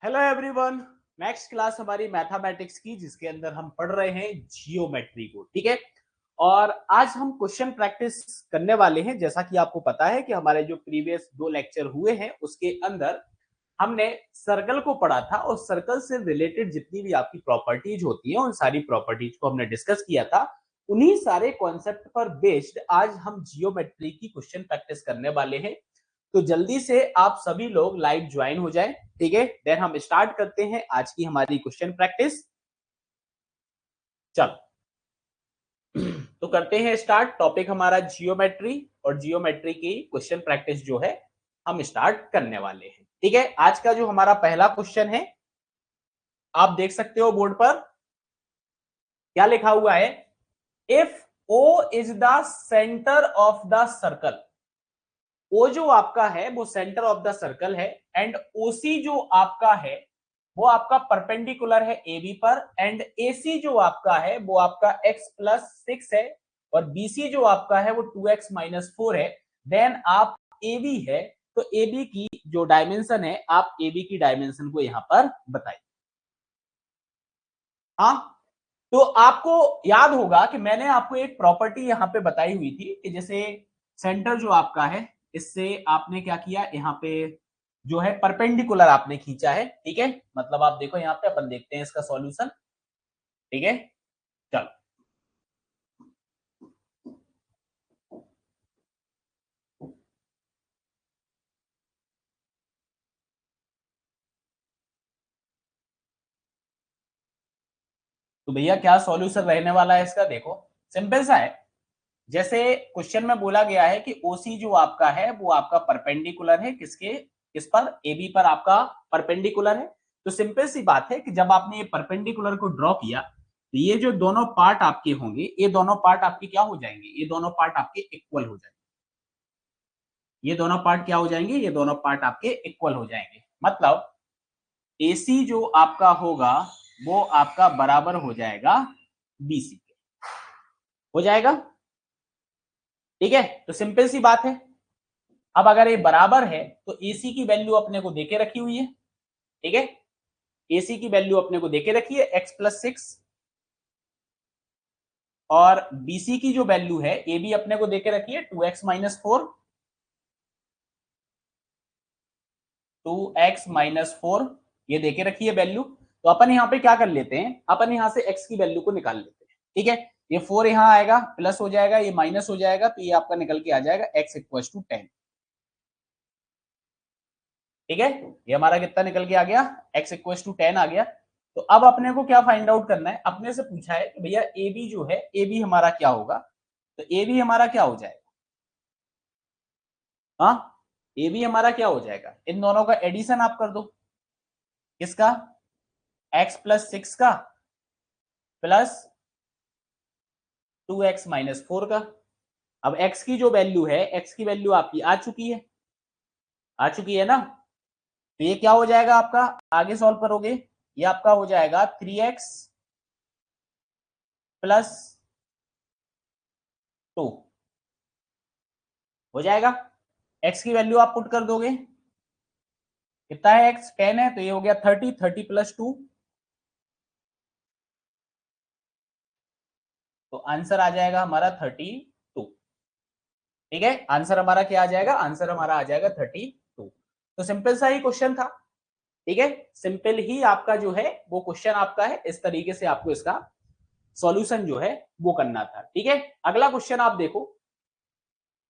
Hello everyone. Next class हमारी mathematics की जिसके अंदर हम पढ़ रहे हैं जियोमेट्री को। ठीक है, और आज हम क्वेश्चन प्रैक्टिस करने वाले हैं। जैसा कि आपको पता है कि हमारे जो प्रीवियस 2 लेक्चर हुए हैं उसके अंदर हमने सर्कल को पढ़ा था और सर्कल से रिलेटेड जितनी भी आपकी प्रॉपर्टीज होती हैं उन सारी प्रॉपर्टीज को हमने डिस्कस किया था। उन्हीं सारे कॉन्सेप्ट पर बेस्ड आज हम जियोमेट्री की क्वेश्चन प्रैक्टिस करने वाले हैं। तो जल्दी से आप सभी लोग लाइव ज्वाइन हो जाएं। ठीक है, देन हम स्टार्ट करते हैं आज की हमारी क्वेश्चन प्रैक्टिस। चलो तो करते हैं स्टार्ट। टॉपिक हमारा जियोमेट्री और जियोमेट्री की क्वेश्चन प्रैक्टिस जो है हम स्टार्ट करने वाले हैं। ठीक है, आज का जो हमारा पहला क्वेश्चन है आप देख सकते हो बोर्ड पर क्या लिखा हुआ है। If O is the centre of the circle, O जो आपका है वो सेंटर ऑफ द सर्कल है एंड ओसी जो आपका है वो आपका परपेंडिकुलर है ए बी पर एंड एसी जो आपका है वो आपका x+6 है और बीसी जो आपका है वो 2x-4 है। देन आप ए बी है, तो ए बी की जो डायमेंशन है आप ए बी की डायमेंशन को यहां पर बताइए। हाँ, तो आपको याद होगा कि मैंने आपको एक प्रॉपर्टी यहां पे बताई हुई थी कि जैसे सेंटर जो आपका है इससे आपने क्या किया, यहाँ पे जो है परपेंडिकुलर आपने खींचा है। ठीक है, मतलब आप देखो यहाँ पे अपन देखते हैं इसका सॉल्यूशन। ठीक है, चलो तो भैया क्या सॉल्यूशन रहने वाला है इसका, देखो सिंपल सा है। जैसे क्वेश्चन में बोला गया है कि ओसी जो आपका है वो आपका परपेंडिकुलर है किसके, किस पर, एबी पर आपका परपेंडिकुलर है। तो सिंपल सी बात है कि जब आपने ये परपेंडिकुलर को ड्रॉ किया तो ये जो दोनों पार्ट आपके होंगे ये दोनों पार्ट आपके क्या हो जाएंगे, ये दोनों पार्ट आपके इक्वल हो जाएंगे। ये दोनों पार्ट क्या हो जाएंगे, ये दोनों पार्ट आपके इक्वल हो जाएंगे। मतलब एसी जो आपका होगा वो आपका बराबर हो जाएगा बीसी के, हो जाएगा। ठीक है, तो सिंपल सी बात है। अब अगर ये बराबर है तो एसी की वैल्यू अपने को देके रखी हुई है। ठीक है, एसी की वैल्यू अपने को देके रखी है x+6 और बीसी की जो वैल्यू है ए भी अपने को देके रखी है 2x-4, 2x-4 ये देके रखी है वैल्यू। तो अपन यहाँ पे क्या कर लेते हैं, अपन यहाँ से x की वैल्यू को निकाल लेते हैं। ठीक है, ये 4 यहाँ आएगा प्लस हो जाएगा, ये माइनस हो जाएगा, तो ये आपका निकल के आ जाएगा x=10। ठीक है, ये हमारा कितना निकल के आ गया, x=10 आ गया। तो अब अपने को क्या फाइंड आउट करना है, अपने से पूछा है कि भैया ए बी जो है, ए बी हमारा क्या होगा। तो ए बी हमारा क्या हो जाएगा, हाँ ए बी हमारा क्या हो जाएगा, इन दोनों का एडिशन आप कर दो। किसका, x+6 का प्लस 2x-4 का। अब x की जो वैल्यू है, x की वैल्यू आपकी आ चुकी है, आ चुकी है ना। तो ये क्या हो जाएगा आपका, आगे सॉल्व करोगे ये आपका हो जाएगा 3x+2 हो जाएगा। x की वैल्यू आप पुट कर दोगे, कितना है x, 10 है, तो ये हो गया 30, 30+2, तो आंसर आ जाएगा हमारा 32। ठीक है, आंसर हमारा क्या आ जाएगा, आंसर हमारा आ जाएगा 32। तो सिंपल सा ही क्वेश्चन था। ठीक है, सिंपल ही आपका जो है वो क्वेश्चन आपका है, इस तरीके से आपको इसका सॉल्यूशन जो है वो करना था। ठीक है, अगला क्वेश्चन आप देखो,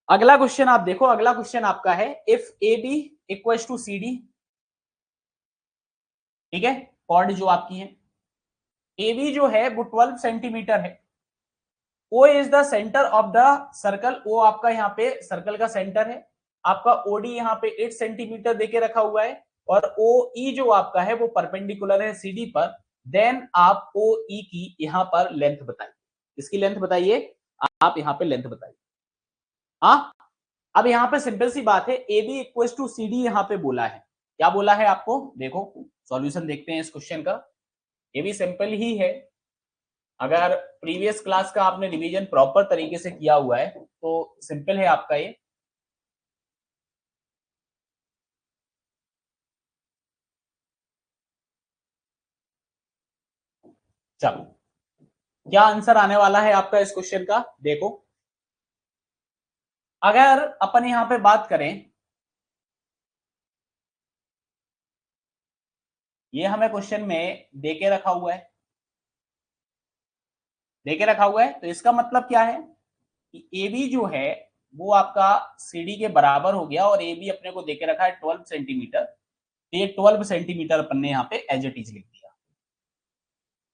अगला क्वेश्चन आप देखो, अगला क्वेश्चन आपका है if A B equals to C D. ठीक है, कॉर्ड जो आपकी है ए बी जो है वो 12 सेंटीमीटर है। O is the centre of the circle, O आपका यहाँ पे सर्कल का सेंटर है। आपका ओडी यहाँ पे 8 सेंटीमीटर देके रखा हुआ है और ओ ई जो आपका है वो परपेंडिकुलर है सीडी पर। देन आप ओ ई की यहाँ पर लेंथ बताइए, इसकी लेंथ बताइए, आप यहाँ पे लेंथ बताइए। हाँ, अब यहाँ पे सिंपल सी बात है, A B equal to C D यहाँ पे बोला है। क्या बोला है आपको, देखो सॉल्यूशन देखते हैं इस क्वेश्चन का। ये भी सिंपल ही है। अगर प्रीवियस क्लास का आपने रिवीजन प्रॉपर तरीके से किया हुआ है तो सिंपल है आपका ये। चलो, क्या आंसर आने वाला है आपका इस क्वेश्चन का? देखो, अगर अपन यहां पे बात करें, ये हमें क्वेश्चन में देके रखा हुआ है, देके रखा हुआ है, तो इसका मतलब क्या है कि ए बी जो है वो आपका सी डी के बराबर हो गया, और ए बी अपने को देके रखा है 12 सेंटीमीटर, तो ये 12 सेंटीमीटर अपन ने यहाँ पे एज इट इज लिख दिया।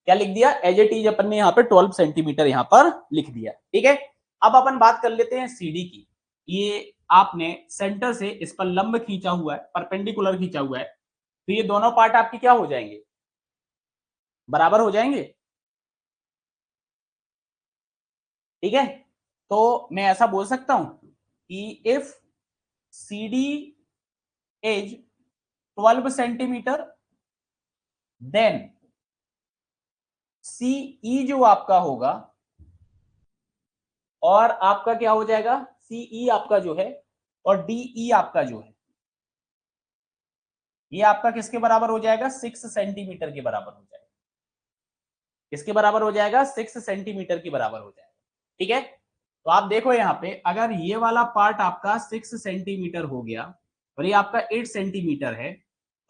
क्या लिख दिया? एज इट इज अपन ने यहाँ पे 12 सेंटीमीटर यहाँ पर लिख दिया। ठीक है, अब अपन बात कर लेते हैं सीडी की। ये आपने सेंटर से इस पर लंब खींचा हुआ है, परपेंडिकुलर खींचा हुआ है, तो ये दोनों पार्ट आपके क्या हो जाएंगे? बराबर हो जाएंगे। ठीक है, तो मैं ऐसा बोल सकता हूं कि if C D is 12 centimetre, then CE जो आपका होगा, और आपका क्या हो जाएगा, सीई आपका जो है, और डीई आपका जो है, ये आपका किसके बराबर हो जाएगा? 6 सेंटीमीटर के बराबर हो जाएगा। किसके बराबर हो जाएगा? 6 सेंटीमीटर के बराबर हो जाएगा। ठीक है, तो आप देखो यहां पे, अगर ये वाला पार्ट आपका 6 सेंटीमीटर हो गया और ये आपका 8 सेंटीमीटर है,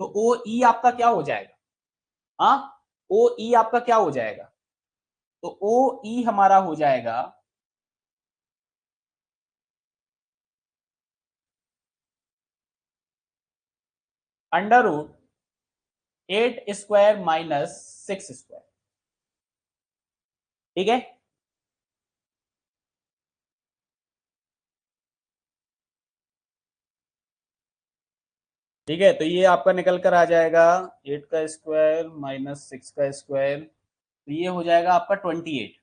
तो ओ ई आपका क्या हो जाएगा? हाँ, ओ ई आपका क्या हो जाएगा? तो ओ ई हमारा हो जाएगा under root 8 square minus 6 square. ठीक है, ठीक है, तो ये आपका निकल कर आ जाएगा 8 का स्क्वायर माइनस 6 का स्क्वायर, तो ये हो जाएगा आपका 28।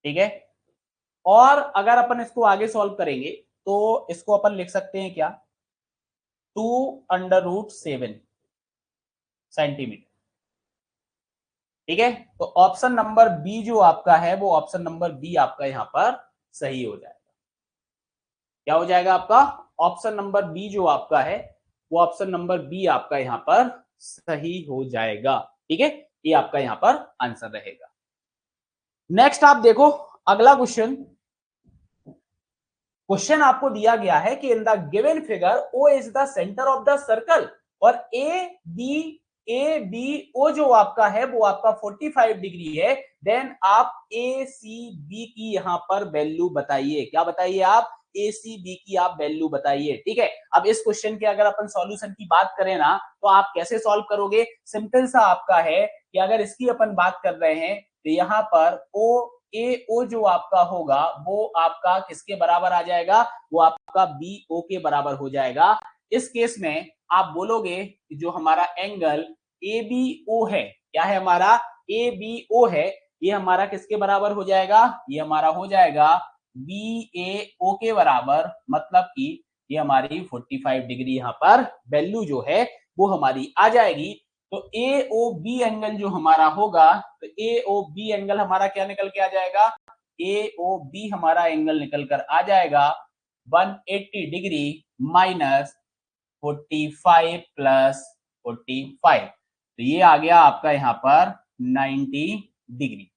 ठीक है, और अगर अपन इसको आगे सॉल्व करेंगे तो इसको अपन लिख सकते हैं क्या? 2√7 सेंटीमीटर। ठीक है, तो ऑप्शन नंबर बी जो आपका है, वो ऑप्शन नंबर बी आपका यहां पर सही हो जाएगा। क्या हो जाएगा आपका? ऑप्शन नंबर बी जो आपका है, वो ऑप्शन नंबर बी आपका यहां पर सही हो जाएगा। ठीक है, ये आपका यहां पर आंसर रहेगा। नेक्स्ट आप देखो, अगला क्वेश्चन। क्वेश्चन आपको दिया गया है कि in the given figure O is the centre of the circle, और ए बी ओ जो आपका है वो आपका 45 डिग्री है, देन आप ए सी बी की यहां पर वैल्यू बताइए। क्या बताइए आप? ए सी बी की आप वैल्यू बताइए। ठीक है, अब इस क्वेश्चन के अगर अपन सॉल्यूशन की बात करें ना, तो आप कैसे सॉल्व करोगे? सिंपल सा आपका है कि अगर इसकी अपन बात कर रहे हैं, तो यहां पर ओ ए ओ जो आपका होगा वो आपका किसके बराबर आ जाएगा? वो आपका बी ओ के बराबर हो जाएगा। इस केस में आप बोलोगे कि जो हमारा एंगल ए बी ओ है, क्या है हमारा? ए बी ओ है, ये हमारा किसके बराबर हो जाएगा? ये हमारा हो जाएगा बी ए ओ के बराबर, मतलब कि ये हमारी 45 डिग्री यहाँ पर वैल्यू जो है वो हमारी आ जाएगी। तो ए ओ बी एंगल जो हमारा होगा, तो ए ओ बी एंगल हमारा क्या निकल के आ जाएगा? ए ओ बी हमारा एंगल निकल कर आ जाएगा 180 डिग्री माइनस 45 प्लस 45, तो ये आ गया आपका यहाँ पर 90 डिग्री।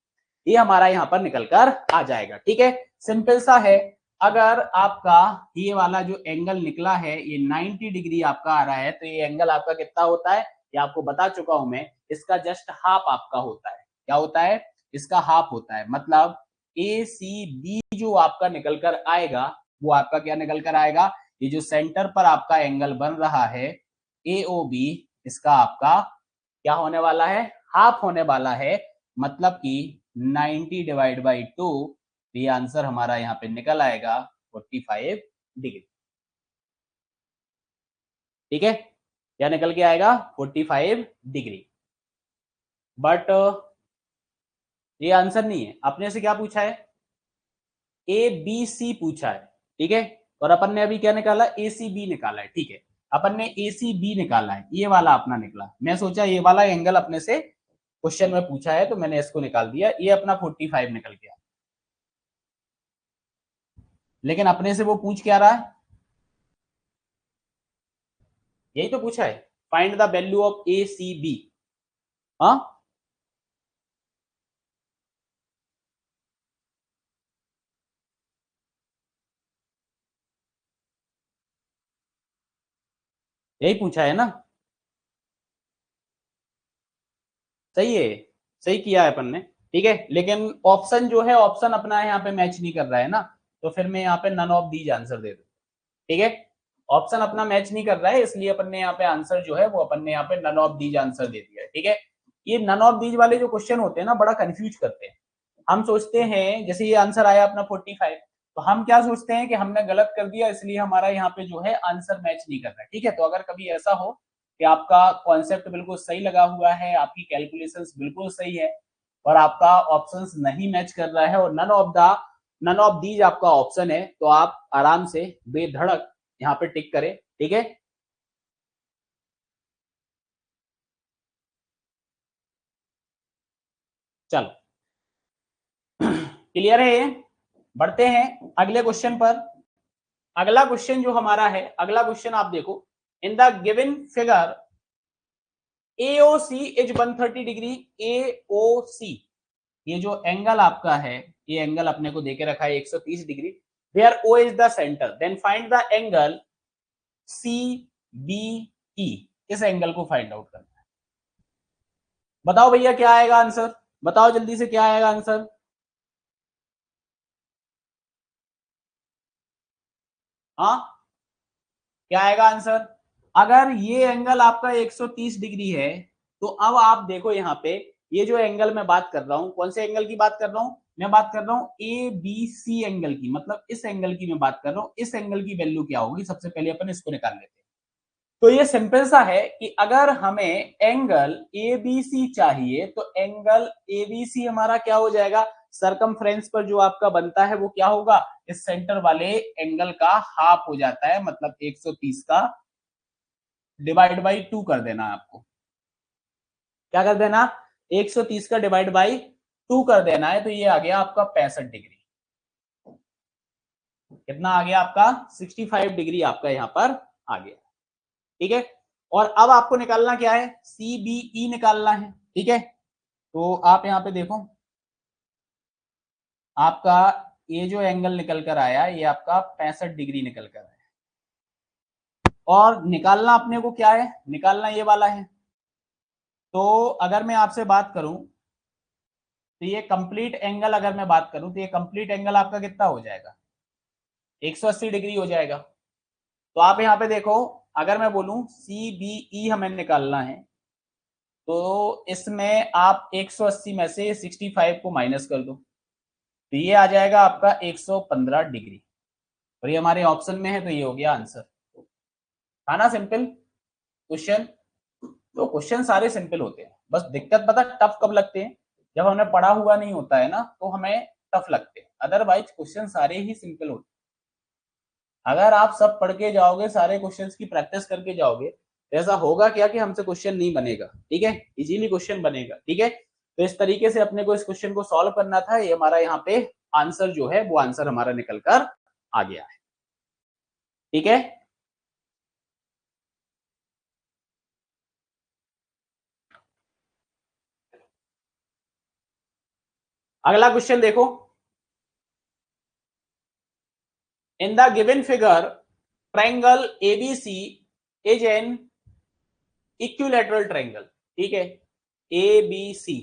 ये हमारा यहाँ पर निकल कर आ जाएगा। ठीक है, सिंपल सा है। अगर आपका ये वाला जो एंगल निकला है ये 90 डिग्री आपका आ रहा है, तो ये एंगल आपका कितना होता है? ये आपको बता चुका हूं मैं, इसका जस्ट हाफ आपका होता है। क्या होता है? इसका हाफ होता है, मतलब ए सी बी जो आपका निकल कर आएगा, वो आपका क्या निकल कर आएगा? ये जो सेंटर पर आपका एंगल बन रहा है ए ओ बी, इसका आपका क्या होने वाला है? हाफ होने वाला है, मतलब कि 90 डिवाइड बाई 2, ये आंसर हमारा यहाँ पे निकल आएगा 45 डिग्री। ठीक है, क्या निकल के आएगा? 45 डिग्री। बट ये आंसर नहीं है। अपने से क्या पूछा है? ए बी सी पूछा है। ठीक है, और अपन ने अभी क्या निकाला? ए सी बी निकाला है। ठीक है, अपन ने ए सी बी निकाला है, ये वाला अपना निकला। मैं सोचा ये वाला एंगल अपने से क्वेश्चन में पूछा है, तो मैंने इसको निकाल दिया, ये अपना 45 निकल गया। लेकिन अपने से वो पूछ क्या रहा है? यही तो पूछा है, find the value of A C B. हाँ, यही पूछा है ना। सही है, सही किया है अपन ने। ठीक है, लेकिन ऑप्शन जो है, ऑप्शन अपना यहाँ पे मैच नहीं कर रहा है ना, तो फिर मैं यहाँ पे नन ऑफ दीज आंसर दे दूँ। ठीक है, ऑप्शन अपना मैच नहीं कर रहा है, इसलिए अपन ने यहाँ पे आंसर जो है वो अपन ने यहाँ पे नन ऑफ दीज आंसर दे दिया है। ठीक है, ये नन ऑफ दीज वाले जो क्वेश्चन होते हैं ना, बड़ा कंफ्यूज करते हैं। हम सोचते हैं जैसे ये आंसर आया अपना 45, तो हम क्या सोचते हैं कि हमने गलत कर दिया, इसलिए हमारा यहाँ पे जो है आंसर मैच नहीं कर रहा है। ठीक है, तो अगर कभी ऐसा हो कि आपका कॉन्सेप्ट बिल्कुल सही लगा हुआ है, आपकी कैलकुलेशंस बिल्कुल सही है, और आपका ऑप्शंस नहीं मैच कर रहा है, और नन ऑफ दीज आपका ऑप्शन है, तो आप आराम से बेधड़क यहाँ पे टिक करें। ठीक है, चलो क्लियर है ये। बढ़ते हैं अगले क्वेश्चन पर। अगला क्वेश्चन जो हमारा है, अगला क्वेश्चन आप देखो, in the given figure AOC is 130 degree. AOC, ये जो एंगल आपका है, ये एंगल अपने को देके रखा है 130 degree, where O is the centre, then find the angle CBE। इस एंगल को फाइंड आउट करना है। बताओ भैया क्या आएगा आंसर, बताओ जल्दी से क्या आएगा आंसर। हाँ, क्या आएगा आंसर। अगर ये एंगल आपका 130 डिग्री है, तो अब आप देखो यहाँ पे, ये जो एंगल मैं बात कर रहा हूं, कौन से एंगल की बात कर रहा हूं, मैं बात कर रहा हूं ABC एंगल की, मतलब इस एंगल की मैं बात कर रहा हूं। इस एंगल की वैल्यू क्या होगी, सबसे पहले अपन इसको निकाल लेते हैं। तो ये सिंपल सा है कि अगर हमें एंगल ABC चाहिए, तो एंगल ABC हमारा क्या हो जाएगा, सरकमफ्रेंस पर जो आपका बनता है वो क्या होगा, इस सेंटर वाले एंगल का हाफ हो जाता है, मतलब 130 का डिवाइड बाई 2 कर देना है आपको। क्या कर देना, 130 का डिवाइड बाई 2 कर देना है, तो ये आ गया आपका 65 डिग्री। कितना आ गया आपका, 65 डिग्री आपका यहां पर आ गया। ठीक है, और अब आपको निकालना क्या है, CBE निकालना है। ठीक है, तो आप यहां पे देखो, आपका ये जो एंगल निकल कर आया, ये आपका 65 डिग्री निकल कर आया, और निकालना अपने को क्या है, निकालना ये वाला है। तो अगर मैं आपसे बात करूं, तो ये कंप्लीट एंगल, अगर मैं बात करूं, तो ये कंप्लीट एंगल आपका कितना हो जाएगा, 180 डिग्री हो जाएगा। तो आप यहाँ पे देखो, अगर मैं बोलूं CBE हमें निकालना है, तो इसमें आप 180 में से 65 को माइनस कर दो, तो ये आ जाएगा आपका 115 डिग्री, और ये हमारे ऑप्शन में है, तो ये हो गया आंसर। था ना सिंपल क्वेश्चन। तो क्वेश्चन सारे सिंपल होते हैं, बस दिक्कत पता टफ कब लगते हैं, जब हमने पढ़ा हुआ नहीं होता है ना, तो हमें टफ लगते हैं। अदरवाइज क्वेश्चन सारे ही सिंपल होते हैं। अगर आप सब पढ़ के जाओगे, सारे क्वेश्चंस की प्रैक्टिस करके जाओगे, तो ऐसा होगा क्या कि हमसे क्वेश्चन नहीं बनेगा। ठीक है, इजीली क्वेश्चन बनेगा। ठीक है, तो इस तरीके से अपने को इस क्वेश्चन को सॉल्व करना था। ये हमारा यहाँ पे आंसर जो है, वो आंसर हमारा निकल कर आ गया है। ठीक है, अगला क्वेश्चन देखो, in the given figure triangle ABC is an equilateral triangle. ठीक है, ABC,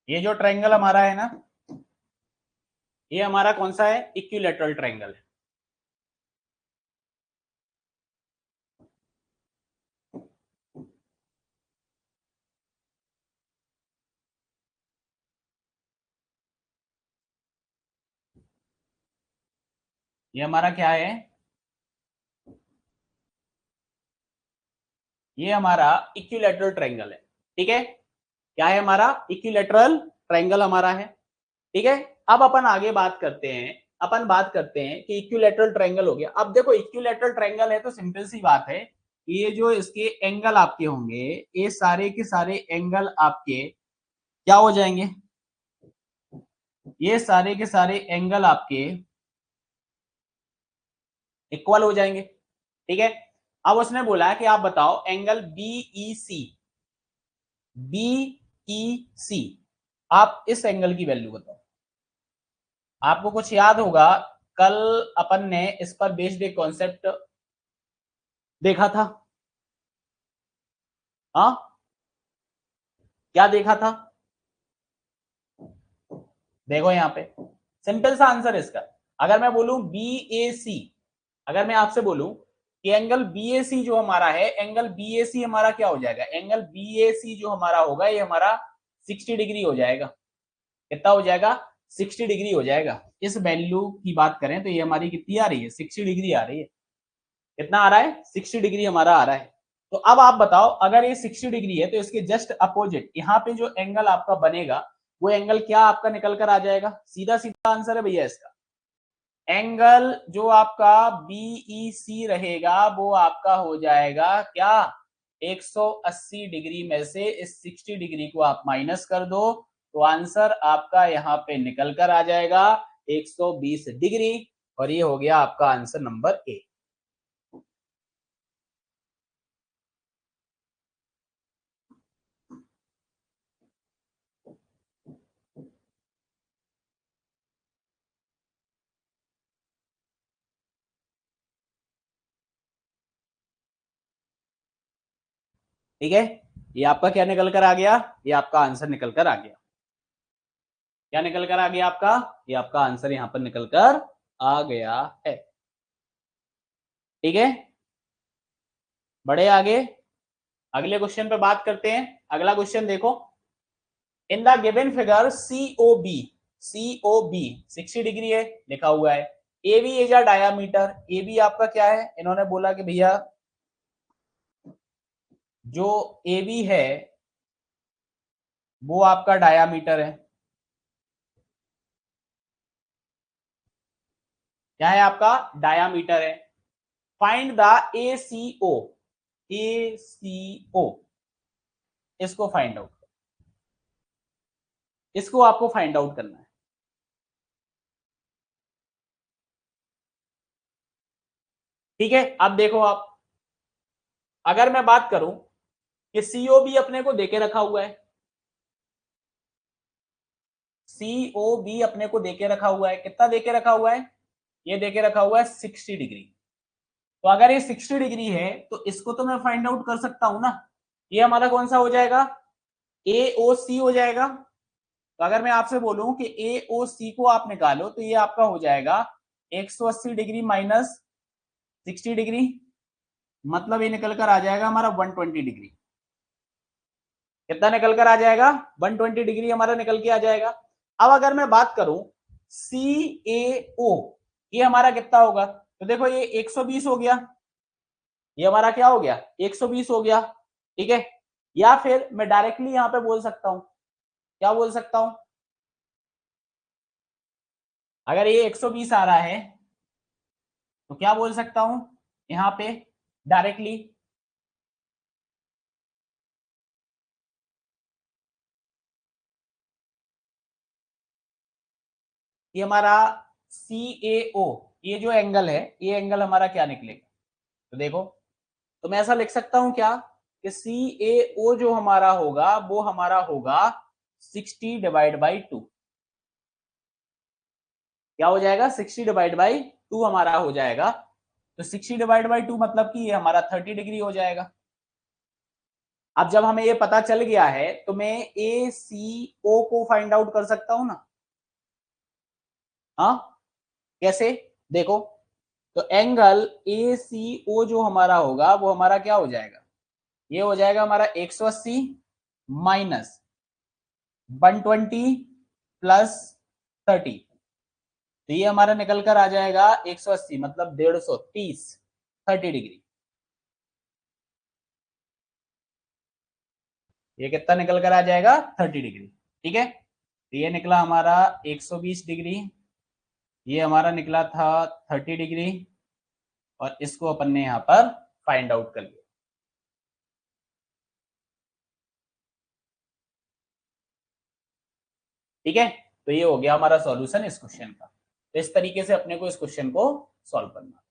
ये जो ट्रायंगल हमारा है ना, ये हमारा कौन सा है, इक्विलैटरल ट्रायंगल है। ये हमारा क्या है, ये हमारा इक्विलैटरल ट्रायंगल है। ठीक है, क्या है हमारा, इक्विलैटरल ट्रायंगल हमारा है। ठीक है, अब अपन आगे बात करते हैं, अपन बात करते हैं कि इक्विलैटरल ट्रायंगल हो गया। अब देखो इक्विलैटरल ट्रायंगल है, तो सिंपल सी बात है, ये जो इसके एंगल आपके होंगे, ये सारे के सारे एंगल आपके क्या हो जाएंगे, ये सारे के सारे एंगल आपके इक्वल हो जाएंगे। ठीक है, अब उसने बोला कि आप बताओ एंगल बीईसी, बीईसी, आप इस एंगल की वैल्यू बताओ। आपको कुछ याद होगा, कल अपन ने इस पर बेस्ड एक कॉन्सेप्ट देखा था। हाँ, क्या देखा था? देखो यहाँ पे सिंपल सा आंसर इसका। अगर मैं बोलूं बी ए सी, अगर मैं आपसे बोलूं कि एंगल बी ए सी जो हमारा है, एंगल बी ए सी हमारा क्या हो जाएगा, एंगल बी ए सी जो हमारा होगा ये हमारा 60 डिग्री हो जाएगा। कितना हो जाएगा? 60 डिग्री हो जाएगा। इस वैल्यू की बात करें तो ये हमारी कितनी आ रही है? 60 डिग्री आ रही है। कितना आ रहा है? 60 डिग्री हमारा आ रहा है। तो अब आप बताओ, अगर ये 60 डिग्री है तो इसके जस्ट अपोजिट यहाँ पे जो एंगल आपका बनेगा वो एंगल क्या आपका निकल कर आ जाएगा? सीधा सीधा आंसर है भैया इसका। एंगल जो आपका बीईसी रहेगा वो आपका हो जाएगा क्या? 180 डिग्री में से इस 60 डिग्री को आप माइनस कर दो तो आंसर आपका यहाँ पे निकल कर आ जाएगा 120 डिग्री। और ये हो गया आपका आंसर नंबर ए। ठीक है, ये आपका क्या निकल कर आ गया? ये आपका आंसर निकल कर आ गया। क्या निकल कर आ गया आपका? ये आपका आंसर यहां पर निकल कर आ गया है। ठीक है, बड़े आगे अगले क्वेश्चन पे बात करते हैं। अगला क्वेश्चन देखो, in the given figure COB, COB 60 degree है लिखा हुआ है। AB is a diameter, AB आपका क्या है? इन्होंने बोला कि भैया जो एबी है वो आपका डायामीटर है। क्या है आपका? डायामीटर है। फाइंड द एसीओ, एसीओ, इसको फाइंड आउट, इसको आपको फाइंड आउट करना है। ठीक है, अब देखो आप, अगर मैं बात करूं कि सीओ बी अपने को देके रखा हुआ है, सीओ बी अपने को देके रखा हुआ है, कितना देके रखा हुआ है? ये देके रखा हुआ है 60 डिग्री। तो अगर ये 60 डिग्री है तो इसको तो मैं फाइंड आउट कर सकता हूं ना। ये हमारा कौन सा हो जाएगा? ए ओ सी हो जाएगा। तो अगर मैं आपसे बोलूं कि ए ओ सी को आप निकालो तो ये आपका हो जाएगा 180 डिग्री माइनस 60 डिग्री, मतलब ये निकल कर आ जाएगा हमारा 120 डिग्री। कितना निकल कर आ जाएगा? 120 डिग्री हमारा निकल के आ जाएगा। अब अगर मैं बात करूं सी ए ओ, ये हमारा कितना होगा? तो देखो ये 120 हो गया, ये हमारा क्या हो गया? 120 हो गया। ठीक है, या फिर मैं डायरेक्टली यहां पे बोल सकता हूं, क्या बोल सकता हूं? अगर ये 120 आ रहा है तो क्या बोल सकता हूं यहां पे डायरेक्टली? ये हमारा सी ए ओ, ये जो एंगल है ये एंगल हमारा क्या निकलेगा? तो देखो, तो मैं ऐसा लिख सकता हूं क्या कि सी ए ओ जो हमारा होगा वो हमारा होगा 60 डिवाइड बाई 2। क्या हो जाएगा? 60 डिवाइड बाई 2 हमारा हो जाएगा। तो 60 डिवाइड बाई 2 मतलब कि ये हमारा 30 डिग्री हो जाएगा। अब जब हमें ये पता चल गया है तो मैं ए सी ओ को फाइंड आउट कर सकता हूं ना। हाँ, कैसे? देखो, तो एंगल ए सी ओ जो हमारा होगा वो हमारा क्या हो जाएगा? ये हो जाएगा हमारा 180 माइनस 120 प्लस 30। तो ये हमारा निकल कर आ जाएगा 180 मतलब 150, 30 डिग्री। ये कितना निकल कर आ जाएगा? 30 डिग्री। ठीक है, तो ये निकला हमारा 120 डिग्री, ये हमारा निकला था 30 डिग्री, और इसको अपन ने यहां पर फाइंड आउट कर लिया। ठीक है, तो ये हो गया हमारा सॉल्यूशन इस क्वेश्चन का। तो इस तरीके से अपने को इस क्वेश्चन को सॉल्व करना।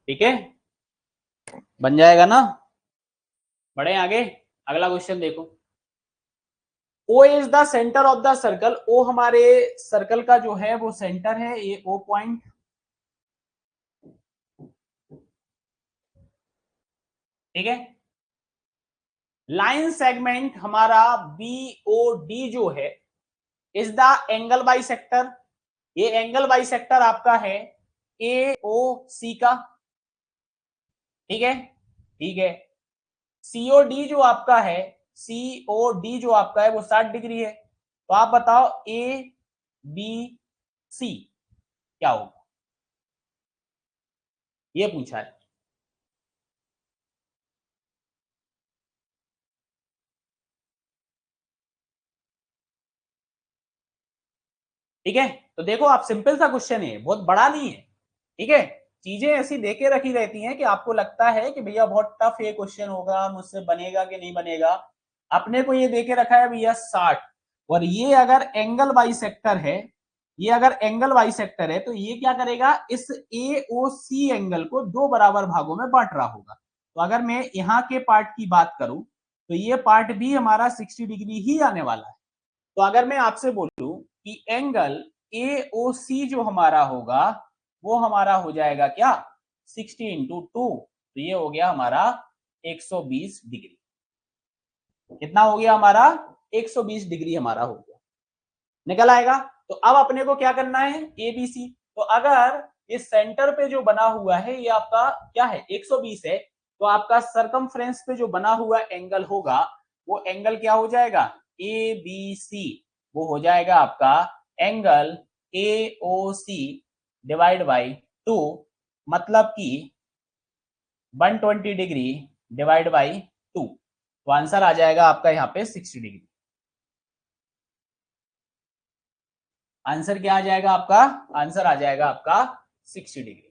ठीक है, बन जाएगा ना। बढ़े आगे, अगला क्वेश्चन देखो। O is the centre of the circle. O हमारे सर्कल का जो है वो सेंटर है, ये O पॉइंट। ठीक है, लाइन सेगमेंट हमारा BOD जो है is the angle by sector. ये एंगल बाई सेक्टर आपका है AOC का। ठीक है, ठीक है। COD जो आपका है, COD जो आपका है वो 60 डिग्री है। तो आप बताओ ABC क्या होगा, ये पूछा है। ठीक है, तो देखो आप, सिंपल सा क्वेश्चन है, बहुत बड़ा नहीं है। ठीक है, चीजें ऐसी देके रखी रहती हैं कि आपको लगता है कि भैया बहुत टफ ये क्वेश्चन होगा, मुझसे बनेगा कि नहीं बनेगा। अपने को ये देके रखा है भैया 60, और ये अगर एंगल बाई सेक्टर है, ये अगर एंगल बाई सेक्टर है तो ये क्या करेगा, इस AOC एंगल को दो बराबर भागों में बांट रहा होगा। तो अगर मैं यहाँ के पार्ट की बात करूं तो ये पार्ट भी हमारा 60 डिग्री ही आने वाला है। तो अगर मैं आपसे बोलूं कि एंगल AOC जो हमारा होगा वो हमारा हो जाएगा क्या, 60 इंटू 2, तो ये हो गया हमारा 120 डिग्री। कितना हो गया हमारा, 120 डिग्री हमारा हो गया, निकल आएगा। तो अब अपने को क्या करना है, ABC। तो अगर ये सेंटर पे जो बना हुआ है ये आपका क्या है, 120 है, तो आपका सरकमफ्रेंस पे जो बना हुआ एंगल होगा वो एंगल क्या हो जाएगा, ABC। वो हो जाएगा आपका एंगल AOC डिवाइड बाई 2, मतलब कि 120 डिग्री डिवाइड बाई 2। तो आंसर आ जाएगा आपका यहाँ पे 60 डिग्री। आंसर क्या आ जाएगा आपका, आंसर आ जाएगा आपका 60 डिग्री।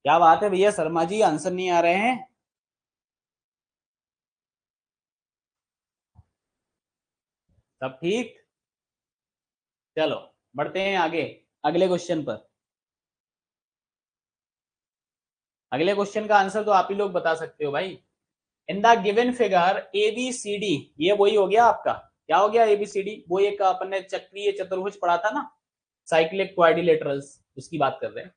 क्या बात है भैया शर्मा जी, आंसर नहीं आ रहे हैं। सब ठीक, चलो बढ़ते हैं आगे अगले क्वेश्चन पर। अगले क्वेश्चन का आंसर तो आप ही लोग बता सकते हो भाई। इन द गिवन फिगर ABCD, ये वही हो गया आपका, क्या हो गया ABCD, वो एक अपन ने चक्रीय चतुर्भुज पढ़ा था ना, साइक्लिक क्वाड्रिलेटरल्स, उसकी बात कर रहे हैं।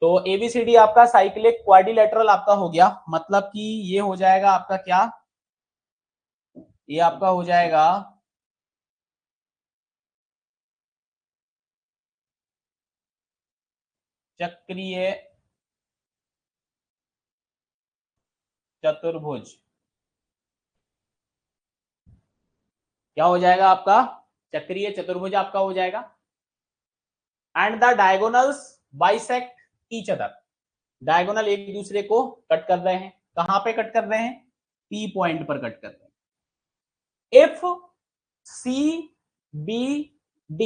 तो ABCD आपका साइक्लिक क्वाड्रिलेटरल आपका हो गया, मतलब कि ये हो जाएगा आपका क्या, ये आपका हो जाएगा चक्रीय चतुर्भुज। क्या हो जाएगा आपका, चक्रीय चतुर्भुज आपका हो जाएगा। And the diagonals bisect each other, diagonal एक दूसरे को कट कर रहे हैं। कहां पे कट कर रहे हैं, P पॉइंट पर कट कर रहे हैं। इफ CBD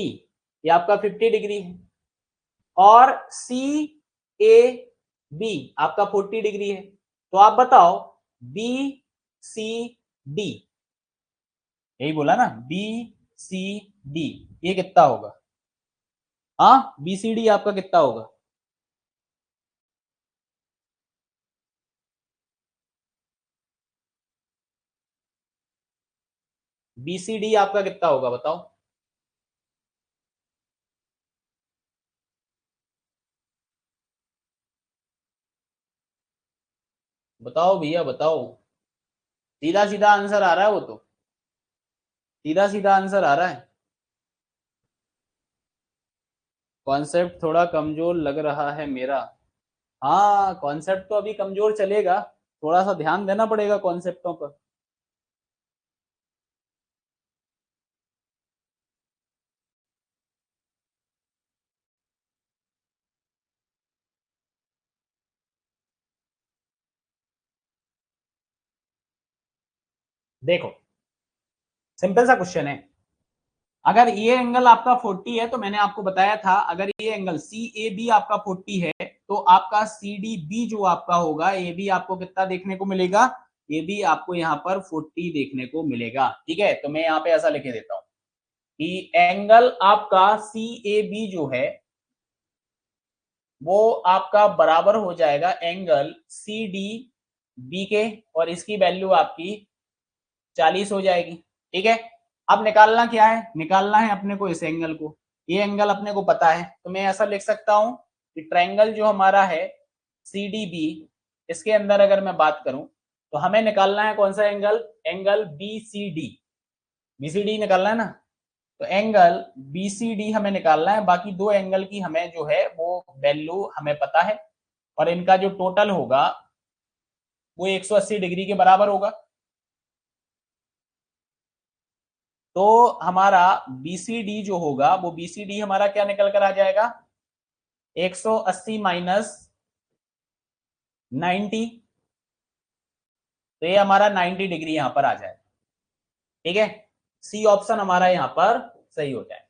ये आपका 50 डिग्री है और CAB आपका 40 डिग्री है, तो आप बताओ BCD, यही बोला ना, BCD ये कितना होगा, हाँ BCD आपका कितना होगा, BCD आपका कितना होगा बताओ। बताओ भैया बताओ, सीधा सीधा आंसर आ रहा है वो तो, सीधा सीधा आंसर आ रहा है। कॉन्सेप्ट थोड़ा कमजोर लग रहा है मेरा। हाँ कॉन्सेप्ट तो अभी कमजोर चलेगा, थोड़ा सा ध्यान देना पड़ेगा कॉन्सेप्टों पर। देखो सिंपल सा क्वेश्चन है, अगर ये एंगल आपका 40 है तो मैंने आपको बताया था अगर ये एंगल सी ए बी आपका 40 है तो आपका सी डी बी जो आपका होगा ए बी आपको कितना देखने को मिलेगा, ये भी आपको यहाँ पर 40 देखने को मिलेगा। ठीक है, तो मैं यहाँ पे ऐसा लिखे देता हूँ कि एंगल आपका सी ए बी जो है वो आपका बराबर हो जाएगा एंगल सी डी बी के, और इसकी वैल्यू आपकी 40 हो जाएगी। ठीक है, अब निकालना क्या है, निकालना है अपने को इस एंगल को, ये एंगल अपने को पता है तो मैं ऐसा लिख सकता हूं कि ट्रायंगल जो हमारा है सी डी बी, इसके अंदर अगर मैं बात करूं तो हमें निकालना है कौन सा angle, angle B C D, B C D निकालना है ना, तो एंगल बी सी डी हमें निकालना है। बाकी दो एंगल की हमें जो है वो वैल्यू हमें पता है और इनका जो टोटल होगा वो 180 डिग्री के बराबर होगा। तो हमारा BCD जो होगा वो BCD हमारा क्या निकल कर आ जाएगा, 180 माइनस 90, तो ये हमारा 90 डिग्री यहां पर आ जाएगा। ठीक है, सी ऑप्शन हमारा यहां पर सही हो जाए।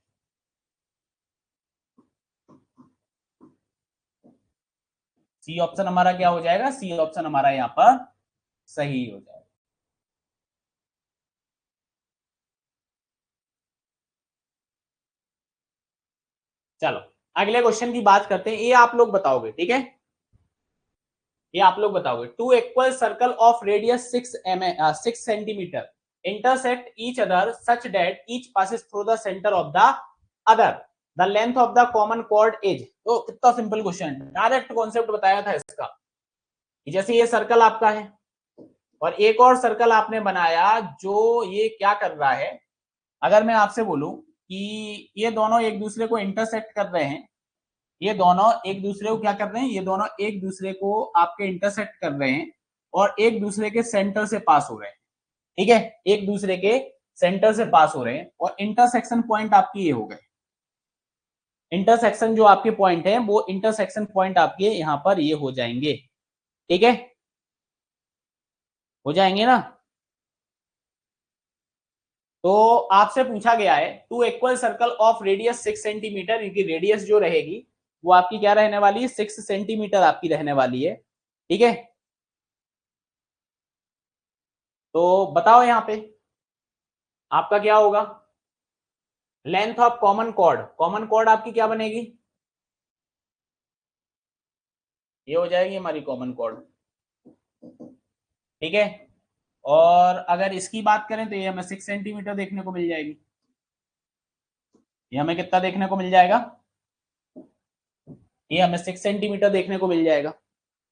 सी ऑप्शन हमारा क्या हो जाएगा, सी ऑप्शन हमारा यहां पर सही हो जाएगा। चलो अगले क्वेश्चन की बात करते हैं, ये आप लोग बताओगे। ठीक है, ये आप लोग बताओगे, two equal circle of radius 6 centimetre intersect each other such that each passes through the center of the other, the length of the common chord is। तो कितना सिंपल क्वेश्चन, डायरेक्ट कॉन्सेप्ट बताया था इसका कि जैसे ये सर्कल आपका है और एक और सर्कल आपने बनाया जो ये क्या कर रहा है, अगर मैं आपसे बोलूं कि ये दोनों एक दूसरे को इंटरसेक्ट कर रहे हैं, ये दोनों एक दूसरे को क्या कर रहे हैं, ये दोनों एक दूसरे को आपके इंटरसेक्ट कर रहे हैं और एक दूसरे के सेंटर से पास हो रहे हैं। ठीक है, एक दूसरे के सेंटर से पास हो रहे हैं और इंटरसेक्शन पॉइंट आपकी ये हो गए, इंटरसेक्शन जो आपके पॉइंट है वो इंटरसेक्शन पॉइंट आपके यहां पर ये हो जाएंगे। ठीक है, हो जाएंगे ना। तो आपसे पूछा गया है two equal circle of radius 6 centimetre, इनकी रेडियस जो रहेगी वो आपकी क्या रहने वाली है, 6 सेंटीमीटर आपकी रहने वाली है। ठीक है, तो बताओ यहां पे आपका क्या होगा, length of common chord, common chord आपकी क्या बनेगी, ये हो जाएगी हमारी कॉमन कॉर्ड। ठीक है, और अगर इसकी बात करें तो ये हमें 6 सेंटीमीटर देखने को मिल जाएगी, ये हमें कितना देखने को मिल जाएगा, ये हमें 6 सेंटीमीटर देखने को मिल जाएगा।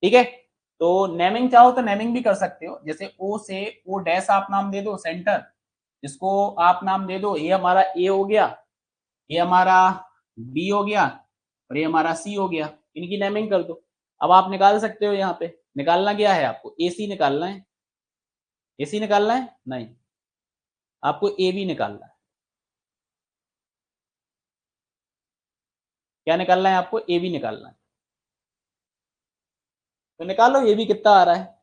ठीक है, तो नेमिंग चाहो तो नेमिंग भी कर सकते हो, जैसे ओ से ओ डैश आप नाम दे दो सेंटर, इसको आप नाम दे दो, ये हमारा ए हो गया, ये हमारा बी हो गया और ये हमारा सी हो गया, इनकी नेमिंग कर दो। अब आप निकाल सकते हो, यहाँ पे निकालना क्या है आपको, ए सी निकालना है, ए सी निकालना है नहीं, आपको ए बी निकालना है। क्या निकालना है आपको, ए बी निकालना है, तो निकालो ये भी कितना आ रहा है,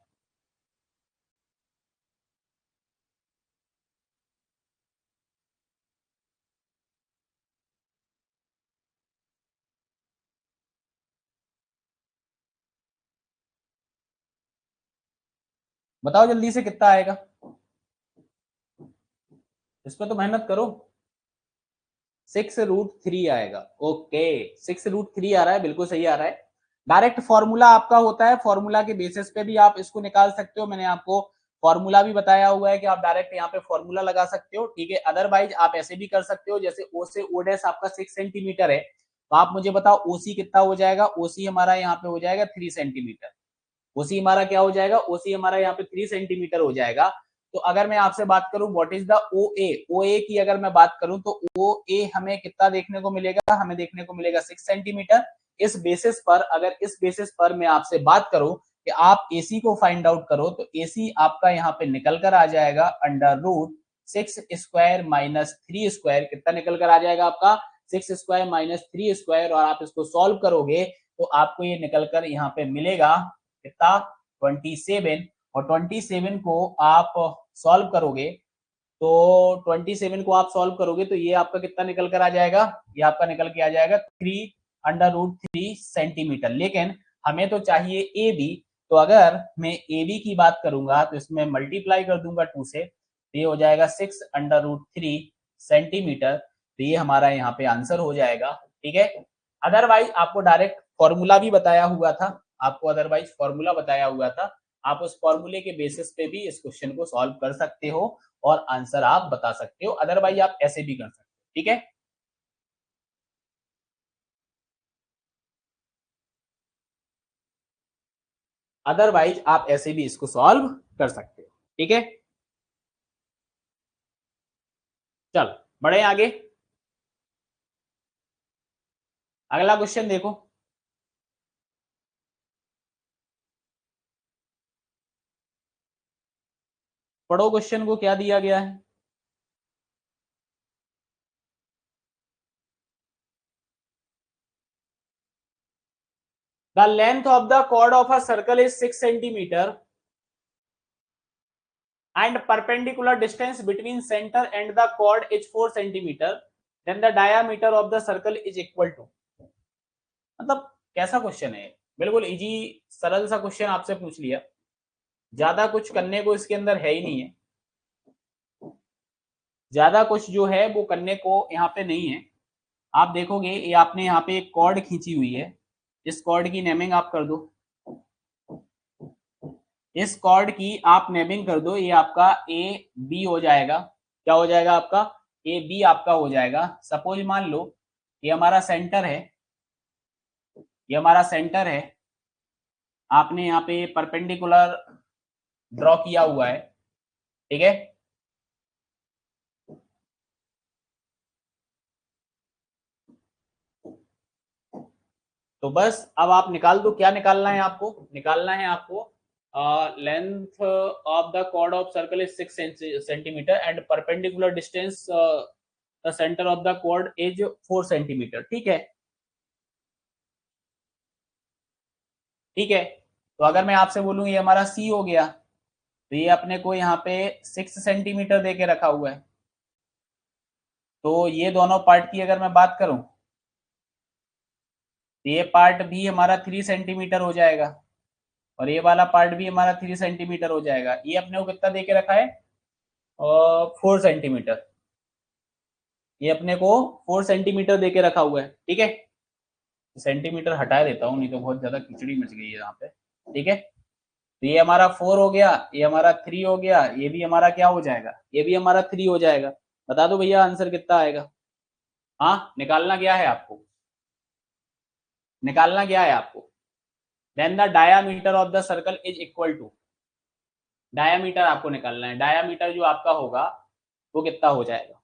बताओ जल्दी से कितना आएगा, इस पर तो मेहनत करो। 6√3 आएगा। ओके, 6√3 आ रहा है, बिल्कुल सही आ रहा है। डायरेक्ट फॉर्मूला आपका होता है, फॉर्मूला के बेसिस पे भी आप इसको निकाल सकते हो, मैंने आपको फॉर्मूला भी बताया हुआ है कि आप डायरेक्ट यहाँ पे फॉर्मूला लगा सकते हो। ठीक है, अदरवाइज आप ऐसे भी कर सकते हो, जैसे ओ से ओ डैश आपका 6 सेंटीमीटर है, तो आप मुझे बताओ ओसी कितना हो जाएगा, ओसी हमारा यहाँ पे हो जाएगा 3 सेंटीमीटर, ओसी हमारा क्या हो जाएगा, ओसी हमारा यहाँ पे 3 सेंटीमीटर हो जाएगा। तो अगर मैं आपसे बात करूं व्हाट इज द ओ ए, ओ ए की अगर मैं बात करूं तो ओ ए हमें कितना देखने को मिलेगा, हमें देखने को मिलेगा 6 सेंटीमीटर। इस बेसिस पर, अगर इस बेसिस पर मैं आपसे बात करूं कि आप AC को फाइंड आउट करो, तो AC आपका यहाँ पे निकल कर आ जाएगा under root 6 square minus 3 square. कितना निकल कर आ जाएगा आपका? 6 स्क्वायर माइनस 3 स्क्वायर। और आप इसको सॉल्व करोगे तो आपको ये निकल कर यहाँ पे मिलेगा कितना? 27। और 27 को आप सॉल्व करोगे तो 27 को आप सॉल्व करोगे तो ये आपका कितना निकल कर आ जाएगा? ये आपका निकल के आ जाएगा 3 अंडर रूट 3 सेंटीमीटर। लेकिन हमें तो चाहिए ए बी, तो अगर मैं ए बी की बात करूंगा तो इसमें मल्टीप्लाई कर दूंगा 2 से, तो ये हो जाएगा 6 अंडर रूट 3 सेंटीमीटर। तो ये हमारा यहाँ पे आंसर हो जाएगा। ठीक है, अदरवाइज आपको डायरेक्ट फॉर्मूला भी बताया हुआ था, आपको अदरवाइज फॉर्मूला बताया हुआ था, आप उस फॉर्मूले के बेसिस पे भी इस क्वेश्चन को सॉल्व कर सकते हो और आंसर आप बता सकते हो। अदरवाइज आप ऐसे भी कर सकते हो। ठीक है, अदरवाइज आप ऐसे भी इसको सॉल्व कर सकते हो। ठीक है, चलो बढ़े आगे। अगला क्वेश्चन देखो। पढ़ो क्वेश्चन को, क्या दिया गया है। The length of the chord of a circle is 6 centimeter and perpendicular distance between center and the chord is 4 centimeter, then the diameter of the circle is equal to। मतलब कैसा question है? बिल्कुल easy, सरल सा question आपसे पूछ लिया, ज्यादा कुछ करने को इसके अंदर है ही नहीं है, ज्यादा कुछ जो है वो करने को यहाँ पे नहीं है। आप देखोगे ये आपने यहाँ पे एक कॉर्ड खींची हुई है, इस कॉर्ड की नेमिंग आप कर दो, इस कॉर्ड की आप नेमिंग कर दो, ये आपका ए बी हो जाएगा। क्या हो जाएगा आपका? ए बी आपका हो जाएगा। सपोज मान लो ये हमारा सेंटर है, ये हमारा सेंटर है, आपने यहाँ पे परपेंडिकुलर ड्रॉ किया हुआ है। ठीक है, तो बस अब आप निकाल दो, क्या निकालना है आपको? निकालना है आपको length of the chord of circle is 6 centimetre and perpendicular distance the centre of the chord is 4 centimetre. ठीक है, ठीक है, तो अगर मैं आपसे बोलूं ये हमारा सी हो गया, तो ये अपने को यहाँ पे 6 सेंटीमीटर दे के रखा हुआ है, तो ये दोनों पार्ट की अगर मैं बात करूं तो ये पार्ट भी हमारा 3 सेंटीमीटर हो जाएगा और ये वाला पार्ट भी हमारा 3 सेंटीमीटर हो जाएगा। ये अपने को कितना दे के रखा है? 4 सेंटीमीटर। ये अपने को 4 सेंटीमीटर दे के रखा हुआ है। ठीक है, सेंटीमीटर हटा देता हूँ, नहीं तो बहुत ज्यादा खिचड़ी मच गई है यहाँ पे। ठीक है, तो ये हमारा 4 हो गया, ये हमारा 3 हो गया, ये भी हमारा क्या हो जाएगा? ये भी हमारा 3 हो जाएगा। बता दो भैया आंसर कितना आएगा? हाँ, निकालना क्या है आपको? निकालना क्या है आपको? Then the diameter of the circle is equal to, diameter आपको निकालना है। डायामीटर जो आपका होगा वो कितना हो जाएगा?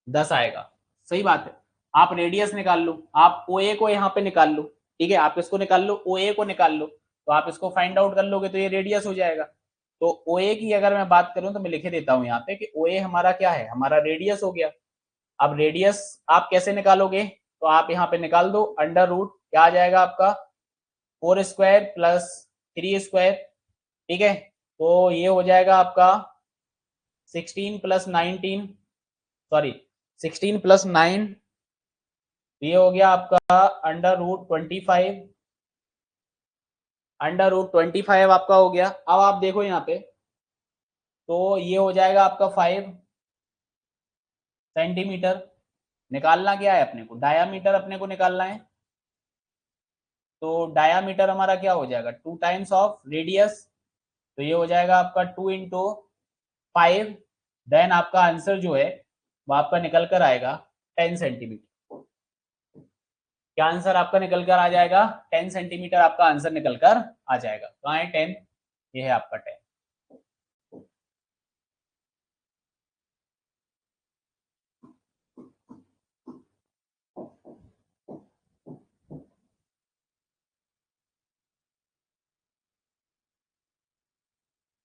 10 आएगा। सही बात है, आप रेडियस निकाल लो, आप ओ ए को यहाँ पे निकाल लो। ठीक है, आप इसको निकाल लो, ओ ए को निकाल लो, तो आप इसको फाइंड आउट कर लोगे तो ये रेडियस हो जाएगा। तो ओ ए की अगर मैं बात करूं तो मैं लिखे देता हूं यहाँ पे कि ओ ए हमारा क्या है? हमारा रेडियस हो गया। अब रेडियस आप कैसे निकालोगे? तो आप यहाँ पे निकाल दो, अंडर रूट क्या आ जाएगा आपका? 4 स्क्वायर प्लस 3 स्क्वायर। ठीक है, तो ये हो जाएगा आपका 16 प्लस 19, सॉरी 16 प्लस 9, ये हो गया आपका अंडर रूट 25। अंडर रूट 25 आपका हो गया। अब आप देखो यहाँ पे, तो ये हो जाएगा आपका 5 सेंटीमीटर। निकालना क्या है अपने को? डायामीटर अपने को निकालना है। तो डायामीटर हमारा क्या हो जाएगा? 2 टाइम्स ऑफ रेडियस, तो ये हो जाएगा आपका 2 इंटू 5। देन आपका आंसर जो है वो आपका निकल कर आएगा 10 सेंटीमीटर। क्या आंसर आपका निकल कर आ जाएगा? 10 सेंटीमीटर आपका आंसर निकल कर आ जाएगा। कहाँ है 10? ये है आपका 10।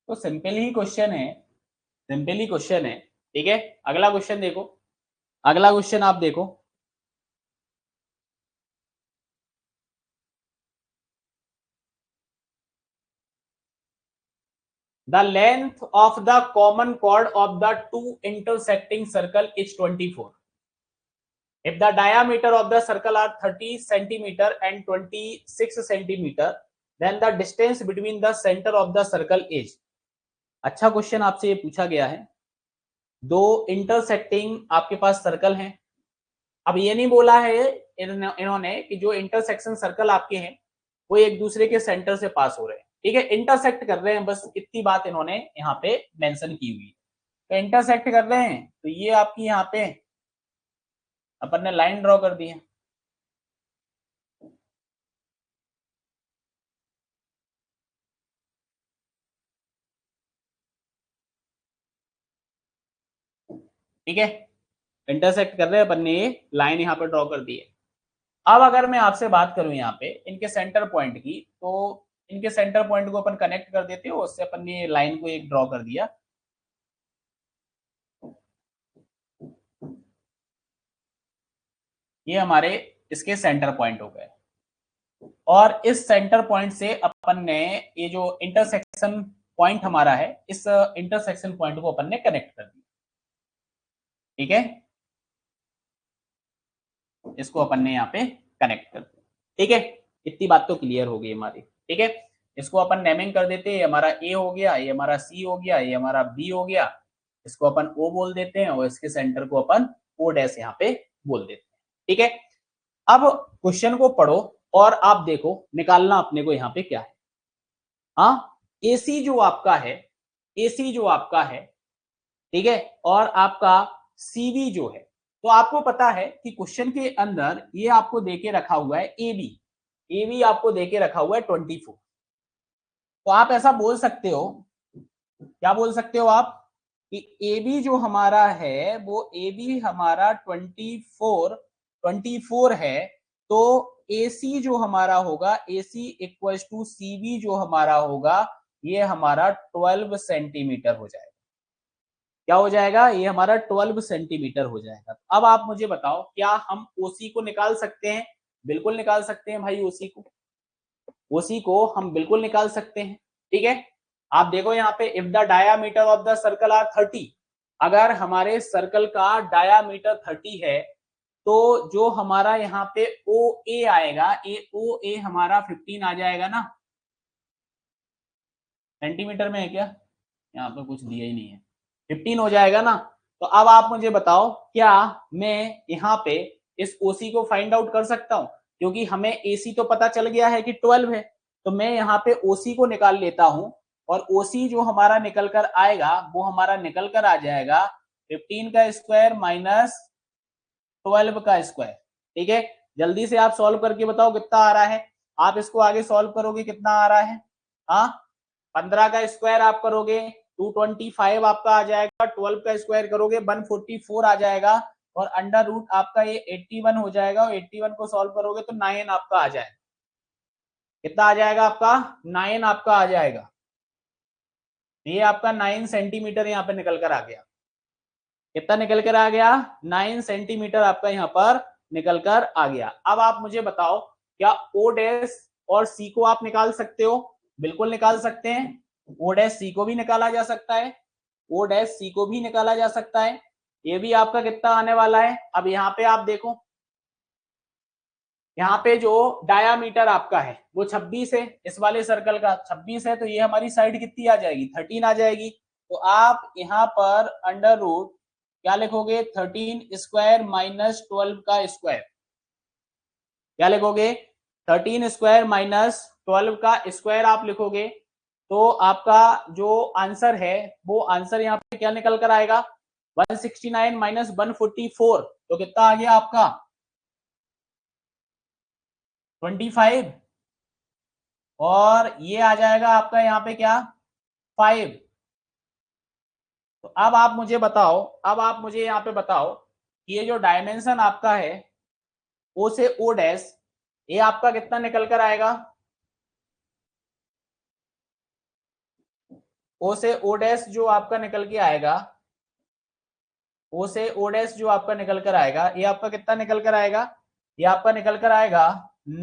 तो सिंपल ही क्वेश्चन है, सिंपल ही क्वेश्चन है। ठीक है, अगला क्वेश्चन देखो, अगला क्वेश्चन आप देखो। The length of the common chord of the two intersecting circle is 24. If the diameter of the circle are 30 centimeter and 26 centimeter, then the distance between the center of the circle is। अच्छा question आपसे ये पूछा गया है, दो intersecting आपके पास circle हैं। अब ये नहीं बोला है इन्होंने कि जो इंटरसेक्शन सर्कल आपके हैं वो एक दूसरे के सेंटर से पास हो रहे हैं। ठीक है, इंटरसेक्ट कर रहे हैं, बस इतनी बात इन्होंने यहाँ पे मेंशन की हुई है। तो इंटरसेक्ट कर रहे हैं तो ये आपकी यहाँ पे अपन ने लाइन ड्रॉ कर दी है। ठीक है, इंटरसेक्ट कर रहे हैं अपन ने, ये लाइन यहाँ पे ड्रॉ कर दी है। अब अगर मैं आपसे बात करूं यहाँ पे इनके सेंटर पॉइंट की, तो इनके सेंटर पॉइंट को अपन कनेक्ट कर देते हो, उससे अपन ने लाइन को एक ड्रॉ कर दिया। ये हमारे इसके सेंटर पॉइंट हो गए, और इस सेंटर पॉइंट से अपन ने ये जो इंटरसेक्शन पॉइंट हमारा है, इस इंटरसेक्शन पॉइंट को अपन ने कनेक्ट कर दिया। ठीक है, इसको अपन ने यहाँ पे कनेक्ट कर दिया। ठीक है, इतनी बात तो क्लियर हो गई हमारी। ठीक है, इसको अपन नेमिंग कर देते हैं, ये हमारा ए हो गया, ये हमारा सी हो गया, ये हमारा बी हो गया, इसको अपन ओ बोल देते हैं, और इसके सेंटर को अपन ओ डैश यहाँ पे बोल देते हैं। ठीक है, अब क्वेश्चन को पढ़ो और आप देखो निकालना अपने को यहाँ पे क्या है। हाँ, एसी जो आपका है, एसी जो आपका है, ठीक है, और आपका सीबी जो है, तो आपको पता है कि क्वेश्चन के अंदर ये आपको देके रखा हुआ है एबी, एबी आपको देके रखा हुआ है 24। तो आप ऐसा बोल सकते हो, क्या बोल सकते हो आप, कि एबी जो हमारा है वो एबी हमारा 24 है, तो एसी जो हमारा होगा, एसी इक्वल्स टू सीबी जो हमारा होगा, ये हमारा 12 सेंटीमीटर हो जाएगा। क्या हो जाएगा, ये हमारा 12 सेंटीमीटर हो जाएगा। अब आप मुझे बताओ, क्या हम ओसी को निकाल सकते हैं? बिल्कुल निकाल सकते हैं भाई, ओसी को, ओसी को हम बिल्कुल निकाल सकते हैं। ठीक है, आप देखो यहाँ पे, if the diameter of the circle are 30, अगर हमारे सर्कल का डायामीटर 30 है, तो जो हमारा यहाँ पे ओ ए आएगा, ओ ए हमारा 15 आ जाएगा ना, सेंटीमीटर में है क्या, यहाँ पे कुछ दिया ही नहीं है, 15 हो जाएगा ना। तो अब आप मुझे बताओ, क्या मैं यहाँ पे इस ओसी को फाइंड आउट कर सकता हूँ? क्योंकि हमें एसी तो पता चल गया है कि 12 है, तो मैं यहाँ पे ओसी को निकाल लेता हूँ, और ओसी जो हमारा निकल कर आएगा वो हमारा निकल कर आ जाएगा 15 का स्क्वायर माइनस 12 का स्क्वायर। ठीक है, जल्दी से आप सॉल्व करके बताओ कितना आ रहा है। आप इसको आगे सॉल्व करोगे कितना आ रहा है, हाँ, 15 का स्क्वायर आप करोगे 225 आपका आ जाएगा, 12 का स्क्वायर करोगे 144 आ जाएगा, और अंडर रूट आपका ये 81 हो जाएगा, और 81 को सॉल्व करोगे तो 9 आपका आ जाएगा। कितना आ जाएगा आपका, 9 आपका आ जाएगा। ये आपका 9 सेंटीमीटर यहाँ पे निकल कर आ गया। कितना निकल कर आ गया, 9 सेंटीमीटर आपका यहाँ पर निकल कर आ गया। अब आप मुझे बताओ, क्या ओ डैश और सी को आप निकाल सकते हो? बिल्कुल निकाल सकते हैं, ओ डैश सी को भी निकाला जा सकता है, ओ डैश सी को भी निकाला जा सकता है। ये भी आपका कितना आने वाला है, अब यहाँ पे आप देखो, यहाँ पे जो डायामीटर आपका है वो 26 है, इस वाले सर्कल का 26 है, तो ये हमारी साइड कितनी आ जाएगी, 13 आ जाएगी। तो आप यहाँ पर अंडर रूट क्या लिखोगे, 13 स्क्वायर माइनस 12 का स्क्वायर, क्या लिखोगे, 13 स्क्वायर माइनस 12 का स्क्वायर आप लिखोगे, तो आपका जो आंसर है वो आंसर यहाँ पे क्या निकल कर आएगा, 169 माइनस 144, तो कितना आ गया आपका 25, और ये आ जाएगा आपका यहाँ पे क्या 5। तो अब आप मुझे बताओ, अब आप मुझे यहाँ पे बताओ कि ये जो डायमेंशन आपका है ओ से ओ डैश, ये आपका कितना निकल कर आएगा, ओ से ओ डैश जो आपका निकल के आएगा, ओ से ओ डैश जो आपका निकल कर आएगा, ये आपका कितना निकल कर आएगा, ये आपका निकल कर आएगा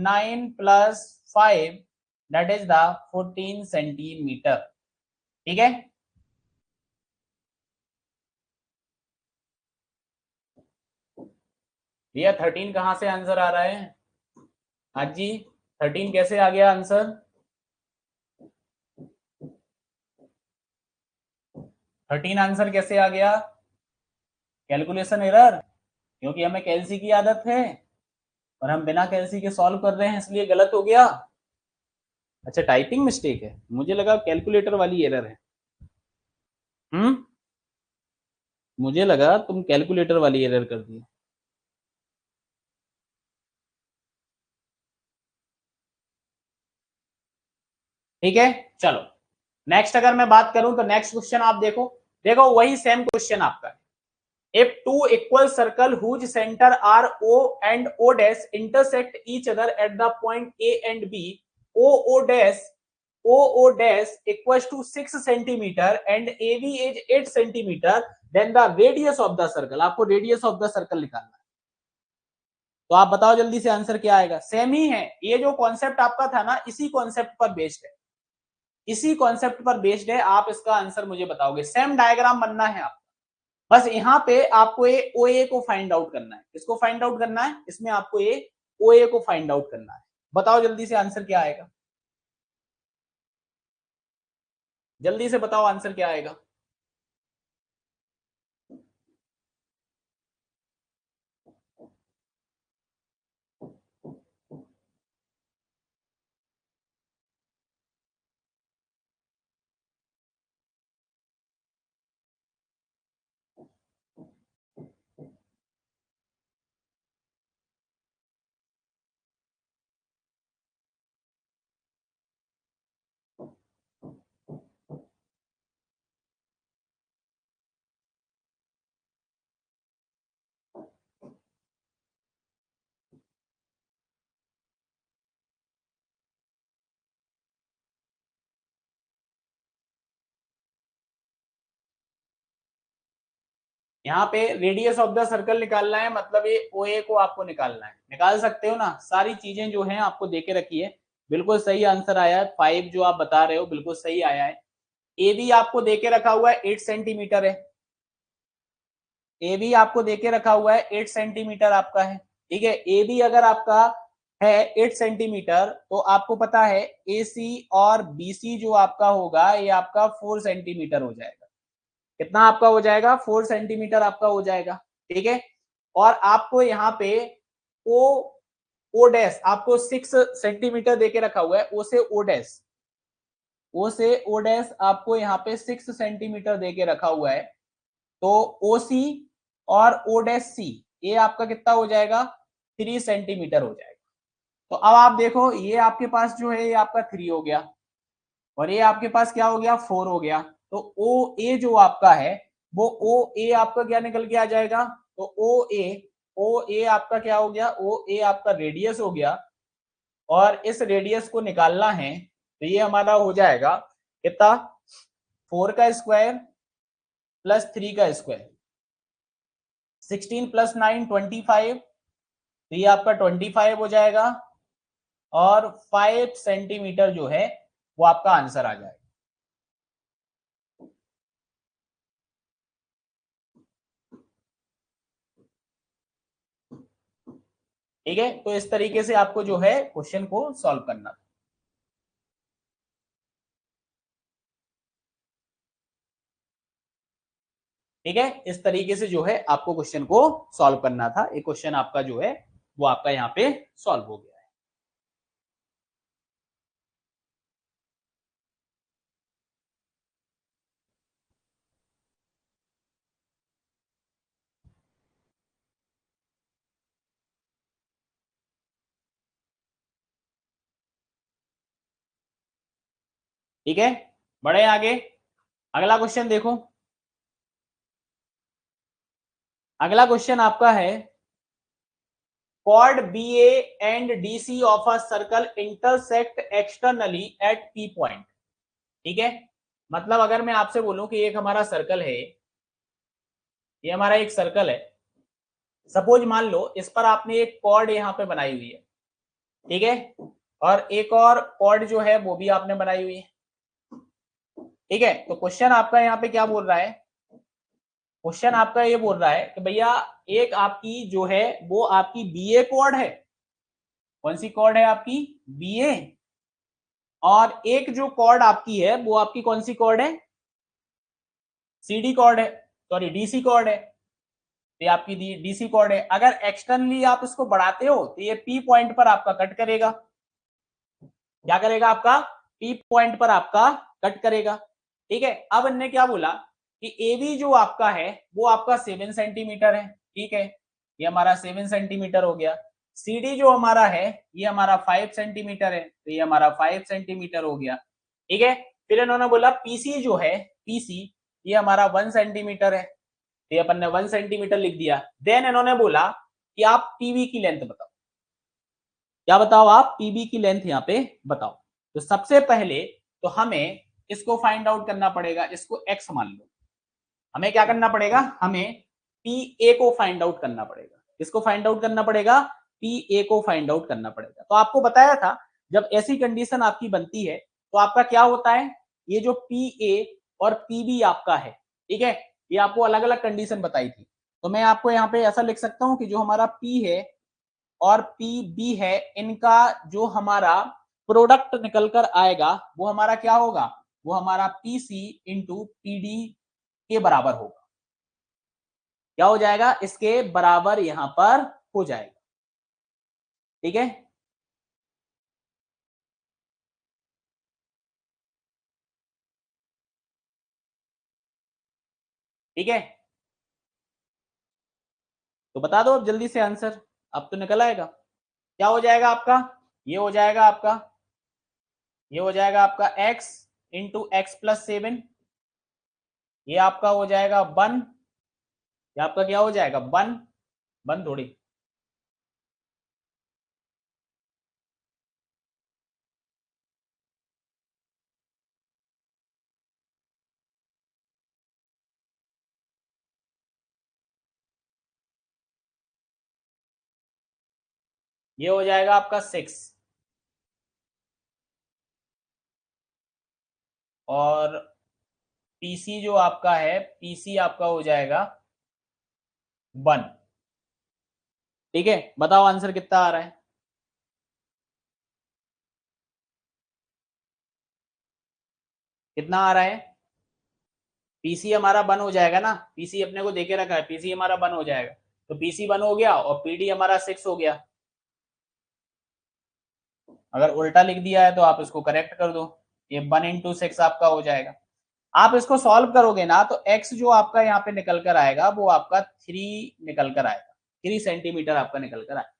9 + 5 दैट इज द 14 सेंटीमीटर। ठीक है, भैया 13 कहां से आंसर आ रहा है? हाँ जी, 13 कैसे आ गया आंसर? 13 आंसर कैसे आ गया? कैलकुलेशन एरर, क्योंकि हमें कैलसी की आदत है और हम बिना कैलसी के सॉल्व कर रहे हैं, इसलिए गलत हो गया। अच्छा, टाइपिंग मिस्टेक है, मुझे लगा कैलकुलेटर वाली एरर है। मुझे लगा तुम कैलकुलेटर वाली एरर कर दी। ठीक है, चलो नेक्स्ट अगर मैं बात करूं तो नेक्स्ट क्वेश्चन आप देखो, देखो वही सेम क्वेश्चन आपका है। If two equal circle whose center are O and O dash intersect each other at the point A and B, O dash equals to 6 centimeter and AB is 8 centimeter, then the radius of the circle, आपको radius of the circle निकालना है। तो आप बताओ जल्दी से answer क्या आएगा? सेम ही है, ये जो कॉन्सेप्ट आपका था ना, इसी कॉन्सेप्ट पर बेस्ड है, इसी कॉन्सेप्ट पर बेस्ड है। आप इसका आंसर मुझे बताओगे, सेम डायग्राम बनना है आप, बस यहाँ पे आपको ये ओ ए को फाइंड आउट करना है। इसको फाइंड आउट करना है, इसमें आपको ये ओ ए को फाइंड आउट करना है। बताओ जल्दी से आंसर क्या आएगा, जल्दी से बताओ आंसर क्या आएगा। यहाँ पे रेडियस ऑफ द सर्कल निकालना है, मतलब ये ओ ए को आपको निकालना है। निकाल सकते हो ना, सारी चीजें जो हैं आपको देके रखी है। बिल्कुल सही आंसर आया है, 5 जो आप बता रहे हो बिल्कुल सही आया है। ए बी आपको देके रखा हुआ है 8 सेंटीमीटर है, ए बी आपको देके रखा हुआ है 8 सेंटीमीटर आपका है। ठीक है, ए बी अगर आपका है 8 सेंटीमीटर, तो आपको पता है ए सी और बी सी जो आपका होगा ये आपका 4 सेंटीमीटर हो जाएगा। कितना आपका हो जाएगा? 4 सेंटीमीटर आपका हो जाएगा। ठीक है, और आपको यहाँ पे ओ ओ डैश आपको 6 सेंटीमीटर देके रखा हुआ है, ओ से ओ डैश, ओ से ओ डैश आपको यहाँ पे 6 सेंटीमीटर देके रखा हुआ है। तो ओ सी और ओ डैश सी ये आपका कितना हो जाएगा? 3 सेंटीमीटर हो जाएगा। तो अब आप देखो, ये आपके पास जो है ये आपका 3 हो गया और ये आपके पास क्या हो गया? 4 हो गया। तो ओ ए जो आपका है वो ओ ए आपका क्या निकल के आ जाएगा? तो ओ ए आपका क्या हो गया? ओ ए आपका रेडियस हो गया, और इस रेडियस को निकालना है तो ये हमारा हो जाएगा कितना? 4 का स्क्वायर प्लस 3 का स्क्वायर, 16 + 9 25, तो ये आपका 25 हो जाएगा और 5 सेंटीमीटर जो है वो आपका आंसर आ जाएगा। ठीक है, तो इस तरीके से आपको जो है क्वेश्चन को सॉल्व करना था। ठीक है, इस तरीके से जो है आपको क्वेश्चन को सॉल्व करना था। एक क्वेश्चन आपका जो है वो आपका यहाँ पे सॉल्व हो गया है। ठीक है, बढ़े आगे, अगला क्वेश्चन देखो। अगला क्वेश्चन आपका है chord BA and DC of a circle intersect externally at P point। ठीक है, मतलब अगर मैं आपसे बोलूं कि एक हमारा सर्कल है, ये हमारा एक सर्कल है, सपोज मान लो इस पर आपने एक कॉर्ड यहाँ पे बनाई हुई है, ठीक है, और एक और कॉर्ड जो है वो भी आपने बनाई हुई है, ठीक है। तो क्वेश्चन आपका यहाँ पे क्या बोल रहा है, क्वेश्चन आपका ये बोल रहा है कि भैया एक आपकी जो है वो आपकी बीए कॉर्ड है, कौन सी कॉर्ड है आपकी, बीए, और एक जो कॉर्ड आपकी है वो आपकी कौन सी कॉर्ड है, सीडी कॉर्ड है, सॉरी डीसी कॉर्ड है, ये आपकी डीसी कॉर्ड है। अगर एक्सटर्नली आप इसको बढ़ाते हो तो ये पी पॉइंट पर आपका कट करेगा, क्या करेगा आपका, पी पॉइंट पर आपका कट करेगा, ठीक है। अब इनने क्या बोला कि ए बी जो आपका है वो आपका 7 सेंटीमीटर है, ठीक है, ये हमारा 7 सेंटीमीटर हो गया। सी डी जो हमारा है ये हमारा 5 सेंटीमीटर है, तो ये हमारा 5 सेंटीमीटर हो गया, ठीक है। फिर इन्होंने बोला पीसी जो है, पीसी ये हमारा 1 सेंटीमीटर है, तो ये अपन ने 1 सेंटीमीटर लिख दिया। देन इन्होंने बोला कि आप पीबी की लेंथ बताओ, क्या बताओ आप, पीबी की लेंथ यहाँ पे बताओ। तो सबसे पहले तो हमें इसको फाइंड आउट करना पड़ेगा, इसको एक्स मान लो, हमें क्या करना पड़ेगा, हमें पी ए को फाइंड आउट करना पड़ेगा, किसको फाइंड आउट करना पड़ेगा, पी ए को फाइंड आउट करना पड़ेगा। तो आपको बताया था जब ऐसी कंडीशन आपकी बनती है तो आपका क्या होता है, ये जो पी ए और पी बी आपका है, ठीक है, ये आपको अलग अलग कंडीशन बताई थी। तो मैं आपको यहाँ पे ऐसा लिख सकता हूँ कि जो हमारा पी है और पी बी है, इनका जो हमारा प्रोडक्ट निकल कर आएगा वो हमारा क्या होगा, वो हमारा P C into P D के बराबर होगा, क्या हो जाएगा, इसके बराबर यहां पर हो जाएगा, ठीक है। ठीक है, तो बता दो अब जल्दी से आंसर, अब तो निकल आएगा। क्या हो जाएगा आपका, ये हो जाएगा आपका, ये हो जाएगा आपका x इंटू एक्स प्लस 7, ये आपका हो जाएगा 1, ये आपका क्या हो जाएगा 1, 1 थोड़ी, ये हो जाएगा आपका 6, और पीसी जो आपका है, पीसी आपका हो जाएगा 1, ठीक है। बताओ आंसर कितना आ रहा है, कितना आ रहा है, पीसी हमारा बन हो जाएगा ना, पीसी अपने को देके रखा है, पीसी हमारा बन हो जाएगा, तो पीसी बन हो गया और पीडी हमारा 6 हो गया। अगर उल्टा लिख दिया है तो आप इसको करेक्ट कर दो, ये 1 इंटू 6 आपका हो जाएगा। आप इसको सॉल्व करोगे ना तो x जो आपका यहाँ पे निकल कर आएगा वो आपका 3 निकल कर आएगा, 3 सेंटीमीटर आपका निकल कर आएगा,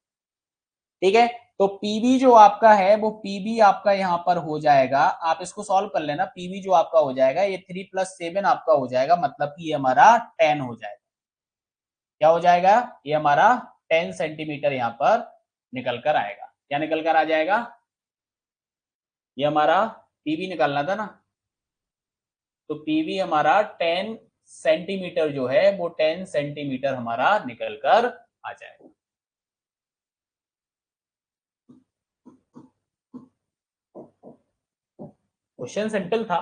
ठीक है। तो पीबी जो आपका है वो पीबी आपका यहाँ पर हो जाएगा, आप इसको सॉल्व कर लेना, पीबी जो आपका हो जाएगा ये 3 + 7 आपका हो जाएगा, मतलब कि ये हमारा 10 हो जाएगा, क्या हो जाएगा, ये हमारा 10 सेंटीमीटर यहाँ पर निकल कर आएगा, क्या निकल कर आ जाएगा, ये हमारा पीबी निकालना था ना, तो पीबी हमारा 10 सेंटीमीटर जो है वो 10 सेंटीमीटर हमारा निकल कर आ जाएगा। क्वेश्चन सिंपल था।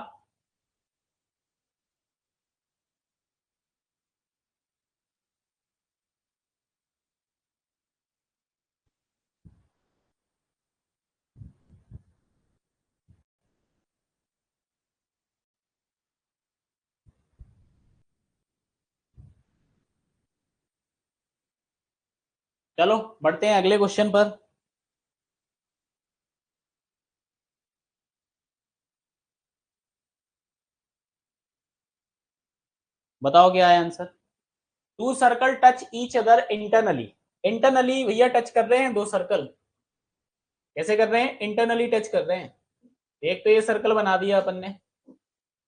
चलो बढ़ते हैं अगले क्वेश्चन पर। बताओ क्या है answer, two circle touch each other internally, internally भैया टच कर रहे हैं दो सर्कल, कैसे कर रहे हैं, इंटरनली टच कर रहे हैं। एक तो ये सर्कल बना दिया अपन ने,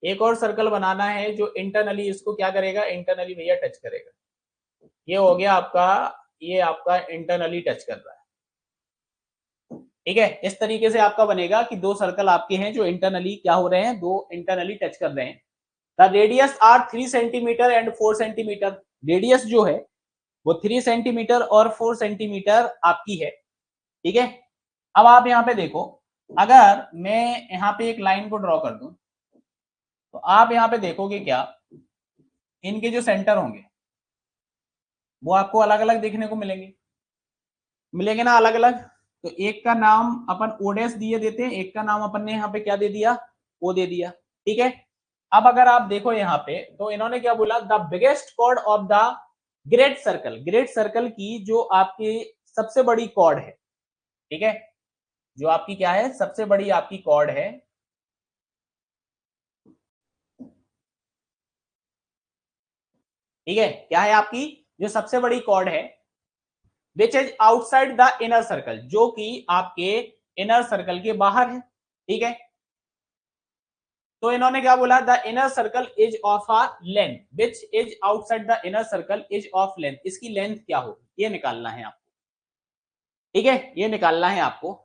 एक और सर्कल बनाना है जो इंटरनली इसको क्या करेगा, इंटरनली भैया टच करेगा, ये हो गया आपका, ये आपका इंटरनली टच कर रहा है, ठीक है, इस तरीके से आपका बनेगा कि दो सर्कल आपके हैं जो इंटरनली क्या हो रहे हैं, दो इंटरनली टच कर रहे हैं। The radius are 3 centimeter and 4 centimeter. Radius जो है वो 3 सेंटीमीटर और 4 सेंटीमीटर आपकी है। ठीक है, अब आप यहाँ पे देखो, अगर मैं यहाँ पे एक लाइन को ड्रॉ कर दूं तो आप यहाँ पे देखोगे क्या, इनके जो सेंटर होंगे वो आपको अलग अलग देखने को मिलेंगे, मिलेंगे ना अलग अलग। तो एक का नाम अपन ओडेस दिए देते हैं, एक का नाम अपन ने यहाँ पे क्या दे दिया, ओ दे दिया। ठीक है, अब अगर आप देखो यहाँ पे तो इन्होंने क्या बोला, the biggest chord of the great circle, great circle की जो आपकी सबसे बड़ी कॉर्ड है। ठीक है, जो आपकी क्या है, सबसे बड़ी आपकी कॉर्ड है, ठीक है, क्या है आपकी जो सबसे बड़ी कॉर्ड है, which is outside the inner circle, जो कि आपके इनर सर्कल के बाहर है। ठीक है, तो इन्होंने क्या बोला, the inner circle is of a length which is outside the inner circle is of length, इसकी लेंथ क्या होगी ये निकालना है आपको। ठीक है, ये निकालना है आपको।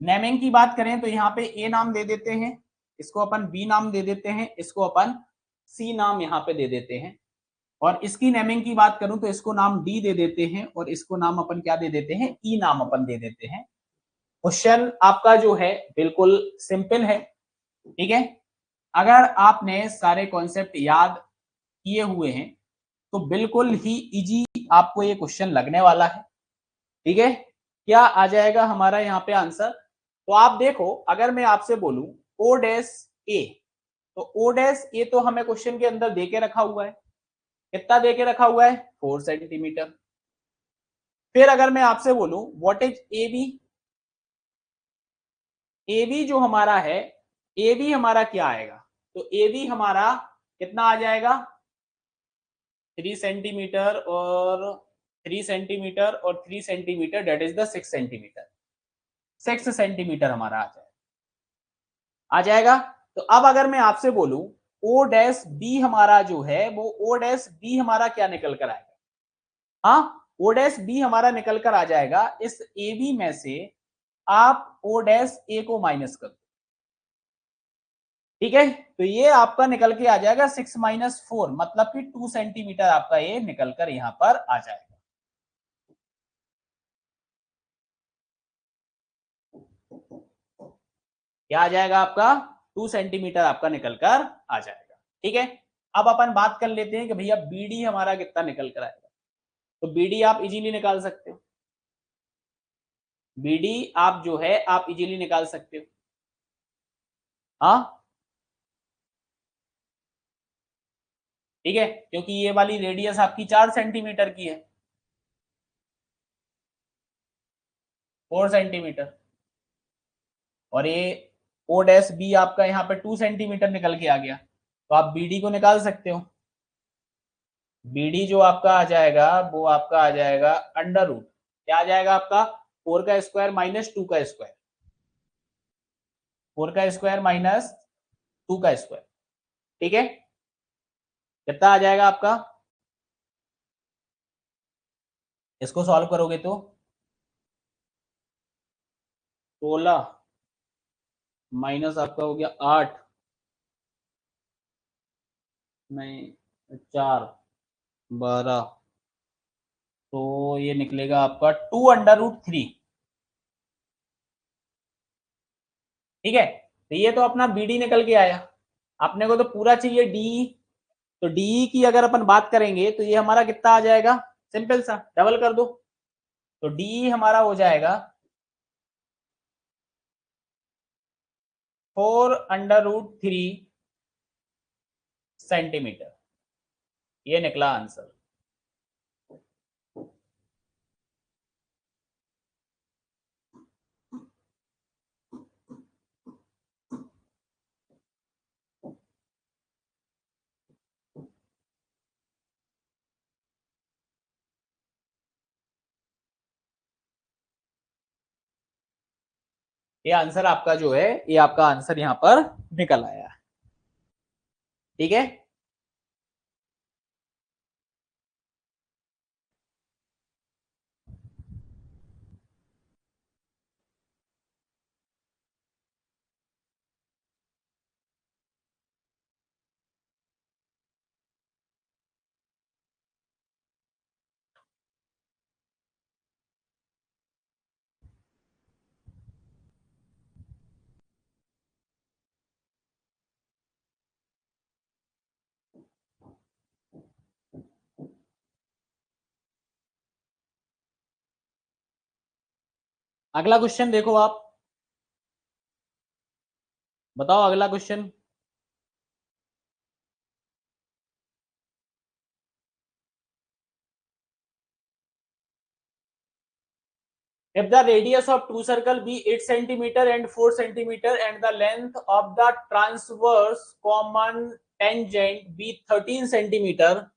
नेमिंग की बात करें तो यहाँ पे ए नाम दे देते हैं, इसको अपन बी नाम दे देते हैं, इसको अपन सी नाम यहाँ पे दे देते हैं। और इसकी नेमिंग की बात करूं तो इसको नाम डी दे देते हैं और इसको नाम अपन क्या दे देते हैं, ई नाम अपन दे देते हैं। क्वेश्चन आपका जो है बिल्कुल सिंपल है। ठीक है, अगर आपने सारे कॉन्सेप्ट याद किए हुए हैं तो बिल्कुल ही इजी आपको ये क्वेश्चन लगने वाला है। ठीक है, क्या आ जाएगा हमारा यहाँ पे आंसर, तो आप देखो, अगर मैं आपसे बोलूं ओ डैश ए, तो ओ डैश ए तो हमें क्वेश्चन के अंदर दे के रखा हुआ है, कितना दे के रखा हुआ है, 4 सेंटीमीटर। फिर अगर मैं आपसे बोलूं what is A B, A B जो हमारा है, ए बी हमारा क्या आएगा, तो ए बी हमारा कितना आ जाएगा, 3 सेंटीमीटर और 3 सेंटीमीटर और 3 centimeter, that is the 6 centimeter, 6 centimeter हमारा आ जाएगा। तो अब अगर मैं आपसे बोलूं ओ डैश बी हमारा जो है, वो ओ डैश बी हमारा क्या निकल कर आएगा, हाँ ओ डैश बी हमारा निकल कर आ जाएगा, इस ए बी में से आप ओ डैश ए को माइनस कर दो। ठीक है, तो ये आपका निकल के आ जाएगा 6 - 4, मतलब कि 2 सेंटीमीटर आपका ये निकल कर यहां पर आ जाएगा। क्या आ जाएगा आपका, 2 सेंटीमीटर आपका निकल कर आ जाएगा। ठीक है, अब अपन बात कर लेते हैं कि भैया बीडी हमारा कितना निकल कर आएगा, तो बीडी आप इजीली निकाल सकते हो, बीडी आप जो है आप इजीली निकाल सकते हो। हाँ, ठीक है, क्योंकि ये वाली रेडियस आपकी 4 सेंटीमीटर की है, 4 सेंटीमीटर, और ये ओ डैश बी आपका यहाँ पे 2 सेंटीमीटर निकल के आ गया, तो आप बीडी को निकाल सकते हो। बीडी जो आपका आ जाएगा वो आपका आ जाएगा अंडर रूट, क्या आ जाएगा आपका, 4 का स्क्वायर माइनस 2 का स्क्वायर, 4 का स्क्वायर माइनस 2 का स्क्वायर। ठीक है, कितना आ जाएगा आपका, इसको सॉल्व करोगे तो 16 माइनस आपका हो गया 8, नहीं 4, 12, तो ये निकलेगा आपका 2√3। ठीक है, तो ये तो अपना बी डी निकल के आया, अपने को तो पूरा चाहिए डी, तो डी की अगर अपन बात करेंगे तो ये हमारा कितना आ जाएगा, सिंपल सा डबल कर दो, तो डी हमारा हो जाएगा 4√3 सेंटीमीटर, ये निकला आंसर। ये आंसर आपका जो है, ये आपका आंसर यहां पर निकल आया। ठीक है, अगला क्वेश्चन देखो आप, बताओ अगला question. If the radius of two circle be 8 centimeter and 4 centimeter and the length of the transverse common tangent be 13 centimeter,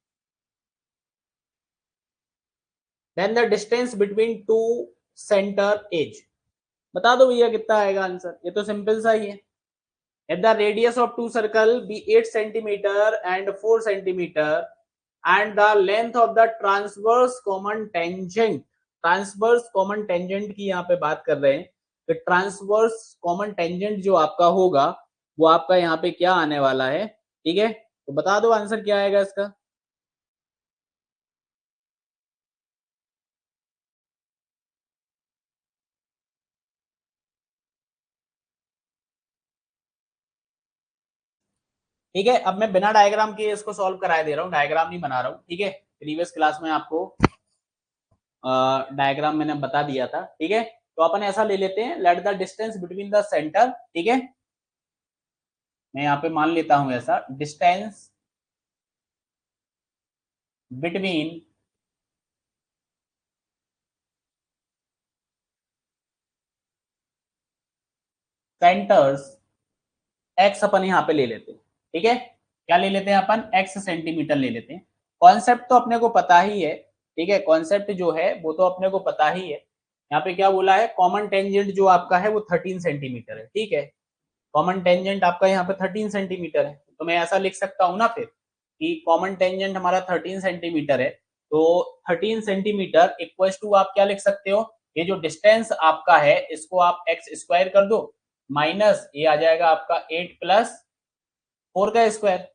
then the distance between two center is, बता दो भैया कितना आएगा आंसर। ये तो सिंपल सा ही है। If the radius of two circle be 8 centimeter and 4 centimeter and the length of the transverse common tangent, transverse common tangent की यहाँ पे बात कर रहे हैं, तो ट्रांसवर्स कॉमन टेंजेंट जो आपका होगा वो आपका यहाँ पे क्या आने वाला है, ठीक है, तो बता दो आंसर क्या आएगा इसका। ठीक है, अब मैं बिना डायग्राम के इसको सॉल्व कराए दे रहा हूँ, डायग्राम नहीं बना रहा हूँ, ठीक है। प्रीवियस क्लास में आपको डायग्राम मैंने बता दिया था, ठीक है। तो अपन ऐसा ले लेते हैं, let the distance between the centre, ठीक है, मैं यहाँ पे मान लेता हूं ऐसा, distance between centres x upon यहाँ पे ले लेते हैं, ठीक है। क्या ले लेते हैं अपन, एक्स सेंटीमीटर ले लेते हैं। कॉन्सेप्ट तो अपने को पता ही है, ठीक है, कॉन्सेप्ट जो है वो तो अपने को पता ही है। यहाँ पे क्या बोला है, कॉमन टेंजेंट जो आपका है वो 13 सेंटीमीटर है, ठीक है। कॉमन टेंजेंट आपका यहाँ पे 13 सेंटीमीटर है, तो मैं ऐसा लिख सकता हूँ ना फिर कि कॉमन टेंजेंट हमारा 13 सेंटीमीटर है, तो 13 सेंटीमीटर इक्वल टू आप क्या लिख सकते हो, ये जो डिस्टेंस आपका है इसको आप एक्स स्क्वायर कर दो, माइनस ये आ जाएगा आपका 8 प्लस 4 का स्क्वायर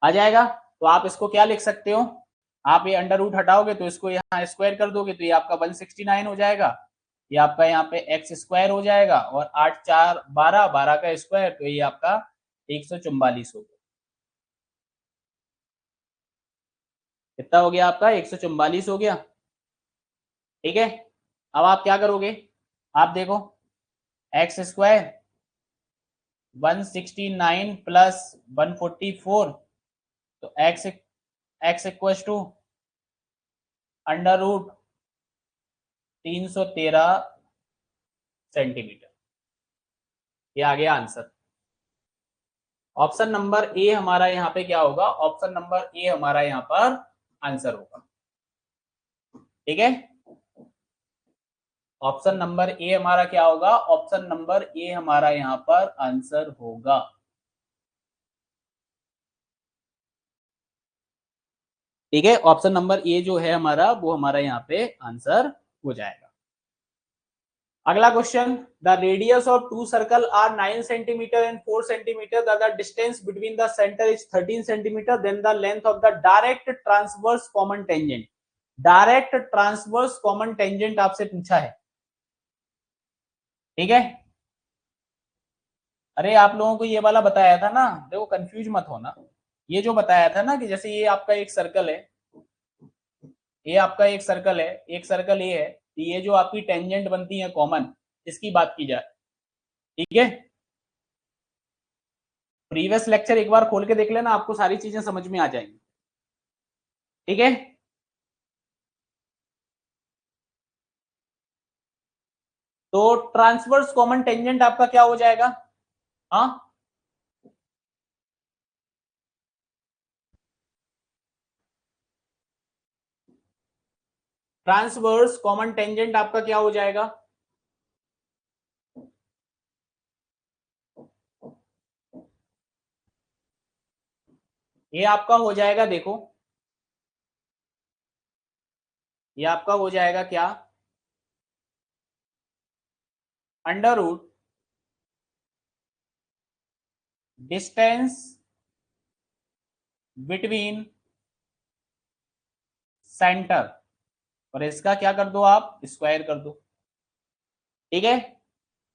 आ जाएगा। तो आप इसको क्या लिख सकते हो, आप ये अंडर रूट हटाओगे तो इसको यहाँ स्क्वायर कर दोगे तो ये आपका 169 हो जाएगा, ये आपका यहाँ पे एक्स स्क्वायर हो जाएगा, और 8 4 12, 12 का स्क्वायर तो ये आपका 144 हो गया। कितना हो गया आपका, 144 हो गया, ठीक है। अब आप क्या करोगे, आप देखो एक्स स्क्वायर 169 प्लस 144, तो x x equal to under root 313 centimeter, ये आ गया आंसर। ऑप्शन नंबर ए हमारा यहाँ पे क्या होगा, ऑप्शन नंबर ए हमारा यहाँ पर आंसर होगा, ठीक है। ऑप्शन नंबर ए हमारा क्या होगा, ऑप्शन नंबर ए हमारा यहाँ पर आंसर होगा, ठीक है। ऑप्शन नंबर ए जो है हमारा वो हमारा यहाँ पे आंसर हो जाएगा। अगला question, the radius of two circle are 9 centimeter and 4 centimeter, the distance between the center is 13 centimeter, then the length of the direct transverse common tangent, direct transverse common tangent आपसे पूछा है, ठीक है। अरे आप लोगों को ये वाला बताया था ना, देखो कंफ्यूज मत होना, ये जो बताया था ना कि जैसे ये आपका एक सर्कल है, ये आपका एक सर्कल है, एक सर्कल ये है, ये जो आपकी टेंजेंट बनती है कॉमन, इसकी बात की जाए, ठीक है। प्रीवियस लेक्चर एक बार खोल के देख लेना, आपको सारी चीजें समझ में आ जाएंगी, ठीक है। तो ट्रांसवर्स कॉमन टेंजेंट आपका क्या हो जाएगा, हाँ, ट्रांसवर्स कॉमन टेंजेंट आपका क्या हो जाएगा, ये आपका हो जाएगा, देखो ये आपका हो जाएगा क्या, under root distance between center, और इसका क्या कर दो आप, स्क्वायर कर दो, ठीक है,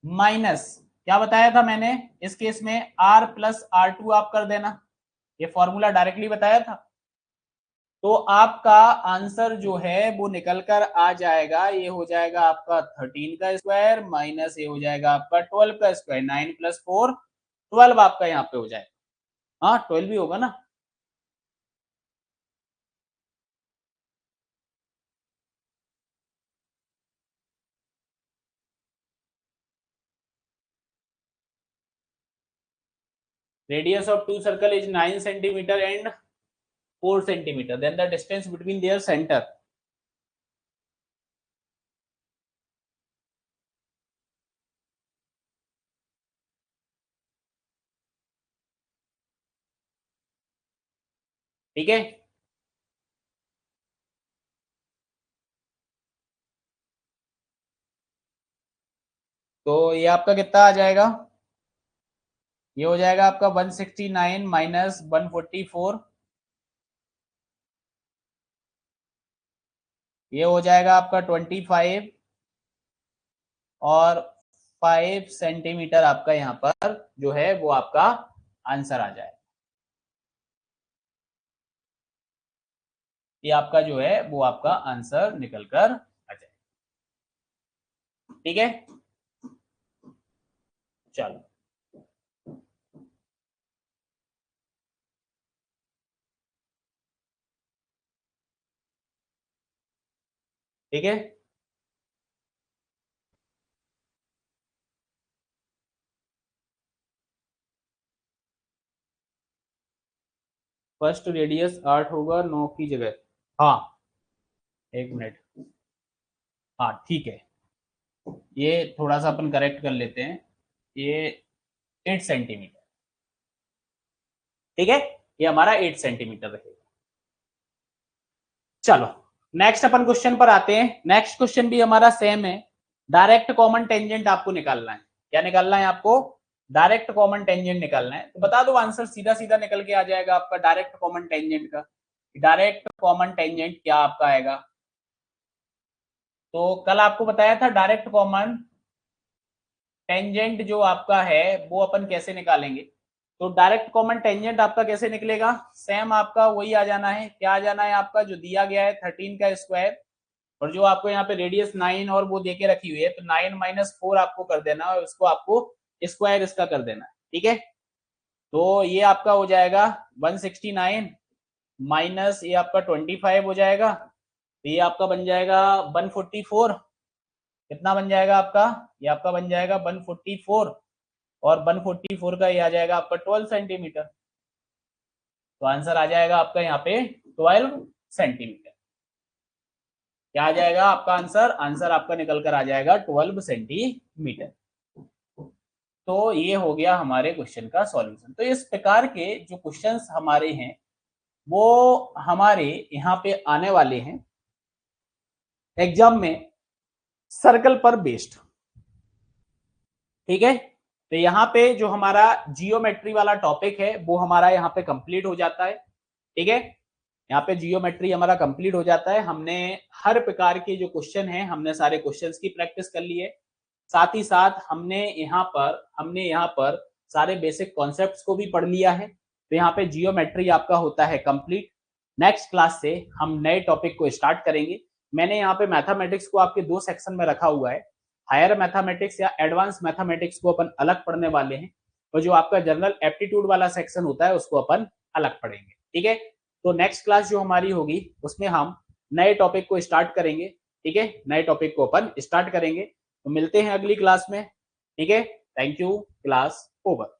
माइनस क्या बताया था मैंने इस केस में, r प्लस R2 आप कर देना, ये फॉर्मूला डायरेक्टली बताया था, तो आपका आंसर जो है वो निकल कर आ जाएगा, ये हो जाएगा आपका 13 का स्क्वायर माइनस ये हो जाएगा आपका 12 का स्क्वायर, 9 + 4 12 आपका यहाँ पे हो जाएगा। हाँ 12 ही होगा ना। Radius of two circle is 9 centimeter and 4 centimeter. Then the distance between their center. ठीक है, तो ये आपका कितना आ जाएगा, ये हो जाएगा आपका 169 माइनस 144, ये हो जाएगा आपका 25 और 5 सेंटीमीटर आपका यहाँ पर जो है वो आपका आंसर आ जाएगा। ये आपका जो है वो आपका आंसर निकल कर आ जाएगा। ठीक है, चलो ठीक है, फर्स्ट रेडियस 8 होगा 9 की जगह। हाँ 1 मिनट, हाँ ठीक है, ये थोड़ा सा अपन करेक्ट कर लेते हैं, ये 8 सेंटीमीटर। ठीक है, ये हमारा 8 सेंटीमीटर रहेगा। चलो नेक्स्ट अपन क्वेश्चन पर आते हैं। नेक्स्ट क्वेश्चन भी हमारा सेम है, डायरेक्ट कॉमन टेंजेंट आपको निकालना है। क्या निकालना है आपको, डायरेक्ट कॉमन टेंजेंट निकालना है। तो बता दो आंसर सीधा सीधा निकल के आ जाएगा आपका डायरेक्ट कॉमन टेंजेंट का। डायरेक्ट कॉमन टेंजेंट क्या आपका आएगा, तो कल आपको बताया था डायरेक्ट कॉमन टेंजेंट जो आपका है वो अपन कैसे निकालेंगे। तो डायरेक्ट कॉमन टेंजेंट आपका कैसे निकलेगा, सेम आपका वही आ जाना है। क्या आ जाना है आपका, जो दिया गया है 13 का स्क्वायर और जो आपको यहाँ पे रेडियस 9 और वो देके रखी हुई है, तो 9 - 4 आपको कर देना और उसको आपको स्क्वायर इसका कर देना है। ठीक है, तो ये आपका हो जाएगा 169 माइनस ये आपका 25 हो जाएगा, तो ये आपका बन जाएगा 144। कितना बन जाएगा आपका, ये आपका बन जाएगा 144 और 144 का ये आ जाएगा आपका 12 सेंटीमीटर। तो आंसर आ जाएगा आपका यहाँ पे 12 सेंटीमीटर। क्या आ जाएगा आपका आंसर, आंसर आपका निकल कर आ जाएगा 12 सेंटीमीटर। तो ये हो गया हमारे क्वेश्चन का सॉल्यूशन। तो इस प्रकार के जो क्वेश्चंस हमारे हैं वो हमारे यहाँ पे आने वाले हैं एग्जाम में सर्कल पर बेस्ड। ठीक है, तो यहाँ पे जो हमारा जियोमेट्री वाला टॉपिक है वो हमारा यहाँ पे कंप्लीट हो जाता है। ठीक है, यहाँ पे जियोमेट्री हमारा कंप्लीट हो जाता है। हमने हर प्रकार के जो क्वेश्चन हैं हमने सारे क्वेश्चंस की प्रैक्टिस कर ली है। साथ ही साथ हमने यहाँ पर सारे बेसिक कॉन्सेप्ट्स को भी पढ़ लिया है। तो यहाँ पे जियोमेट्री आपका होता है कंप्लीट। नेक्स्ट क्लास से हम नए टॉपिक को स्टार्ट करेंगे। मैंने यहाँ पे मैथमेटिक्स को आपके 2 सेक्शन में रखा हुआ है। हायर मैथमेटिक्स या एडवांस मैथमेटिक्स को अपन अलग पढ़ने वाले हैं और जो आपका जनरल एप्टीट्यूड वाला सेक्शन होता है उसको अपन अलग पढ़ेंगे। ठीक है, तो नेक्स्ट क्लास जो हमारी होगी उसमें हम नए टॉपिक को स्टार्ट करेंगे। ठीक है, नए टॉपिक को अपन स्टार्ट करेंगे। तो मिलते हैं अगली क्लास में। ठीक है, थैंक यू, क्लास ओवर।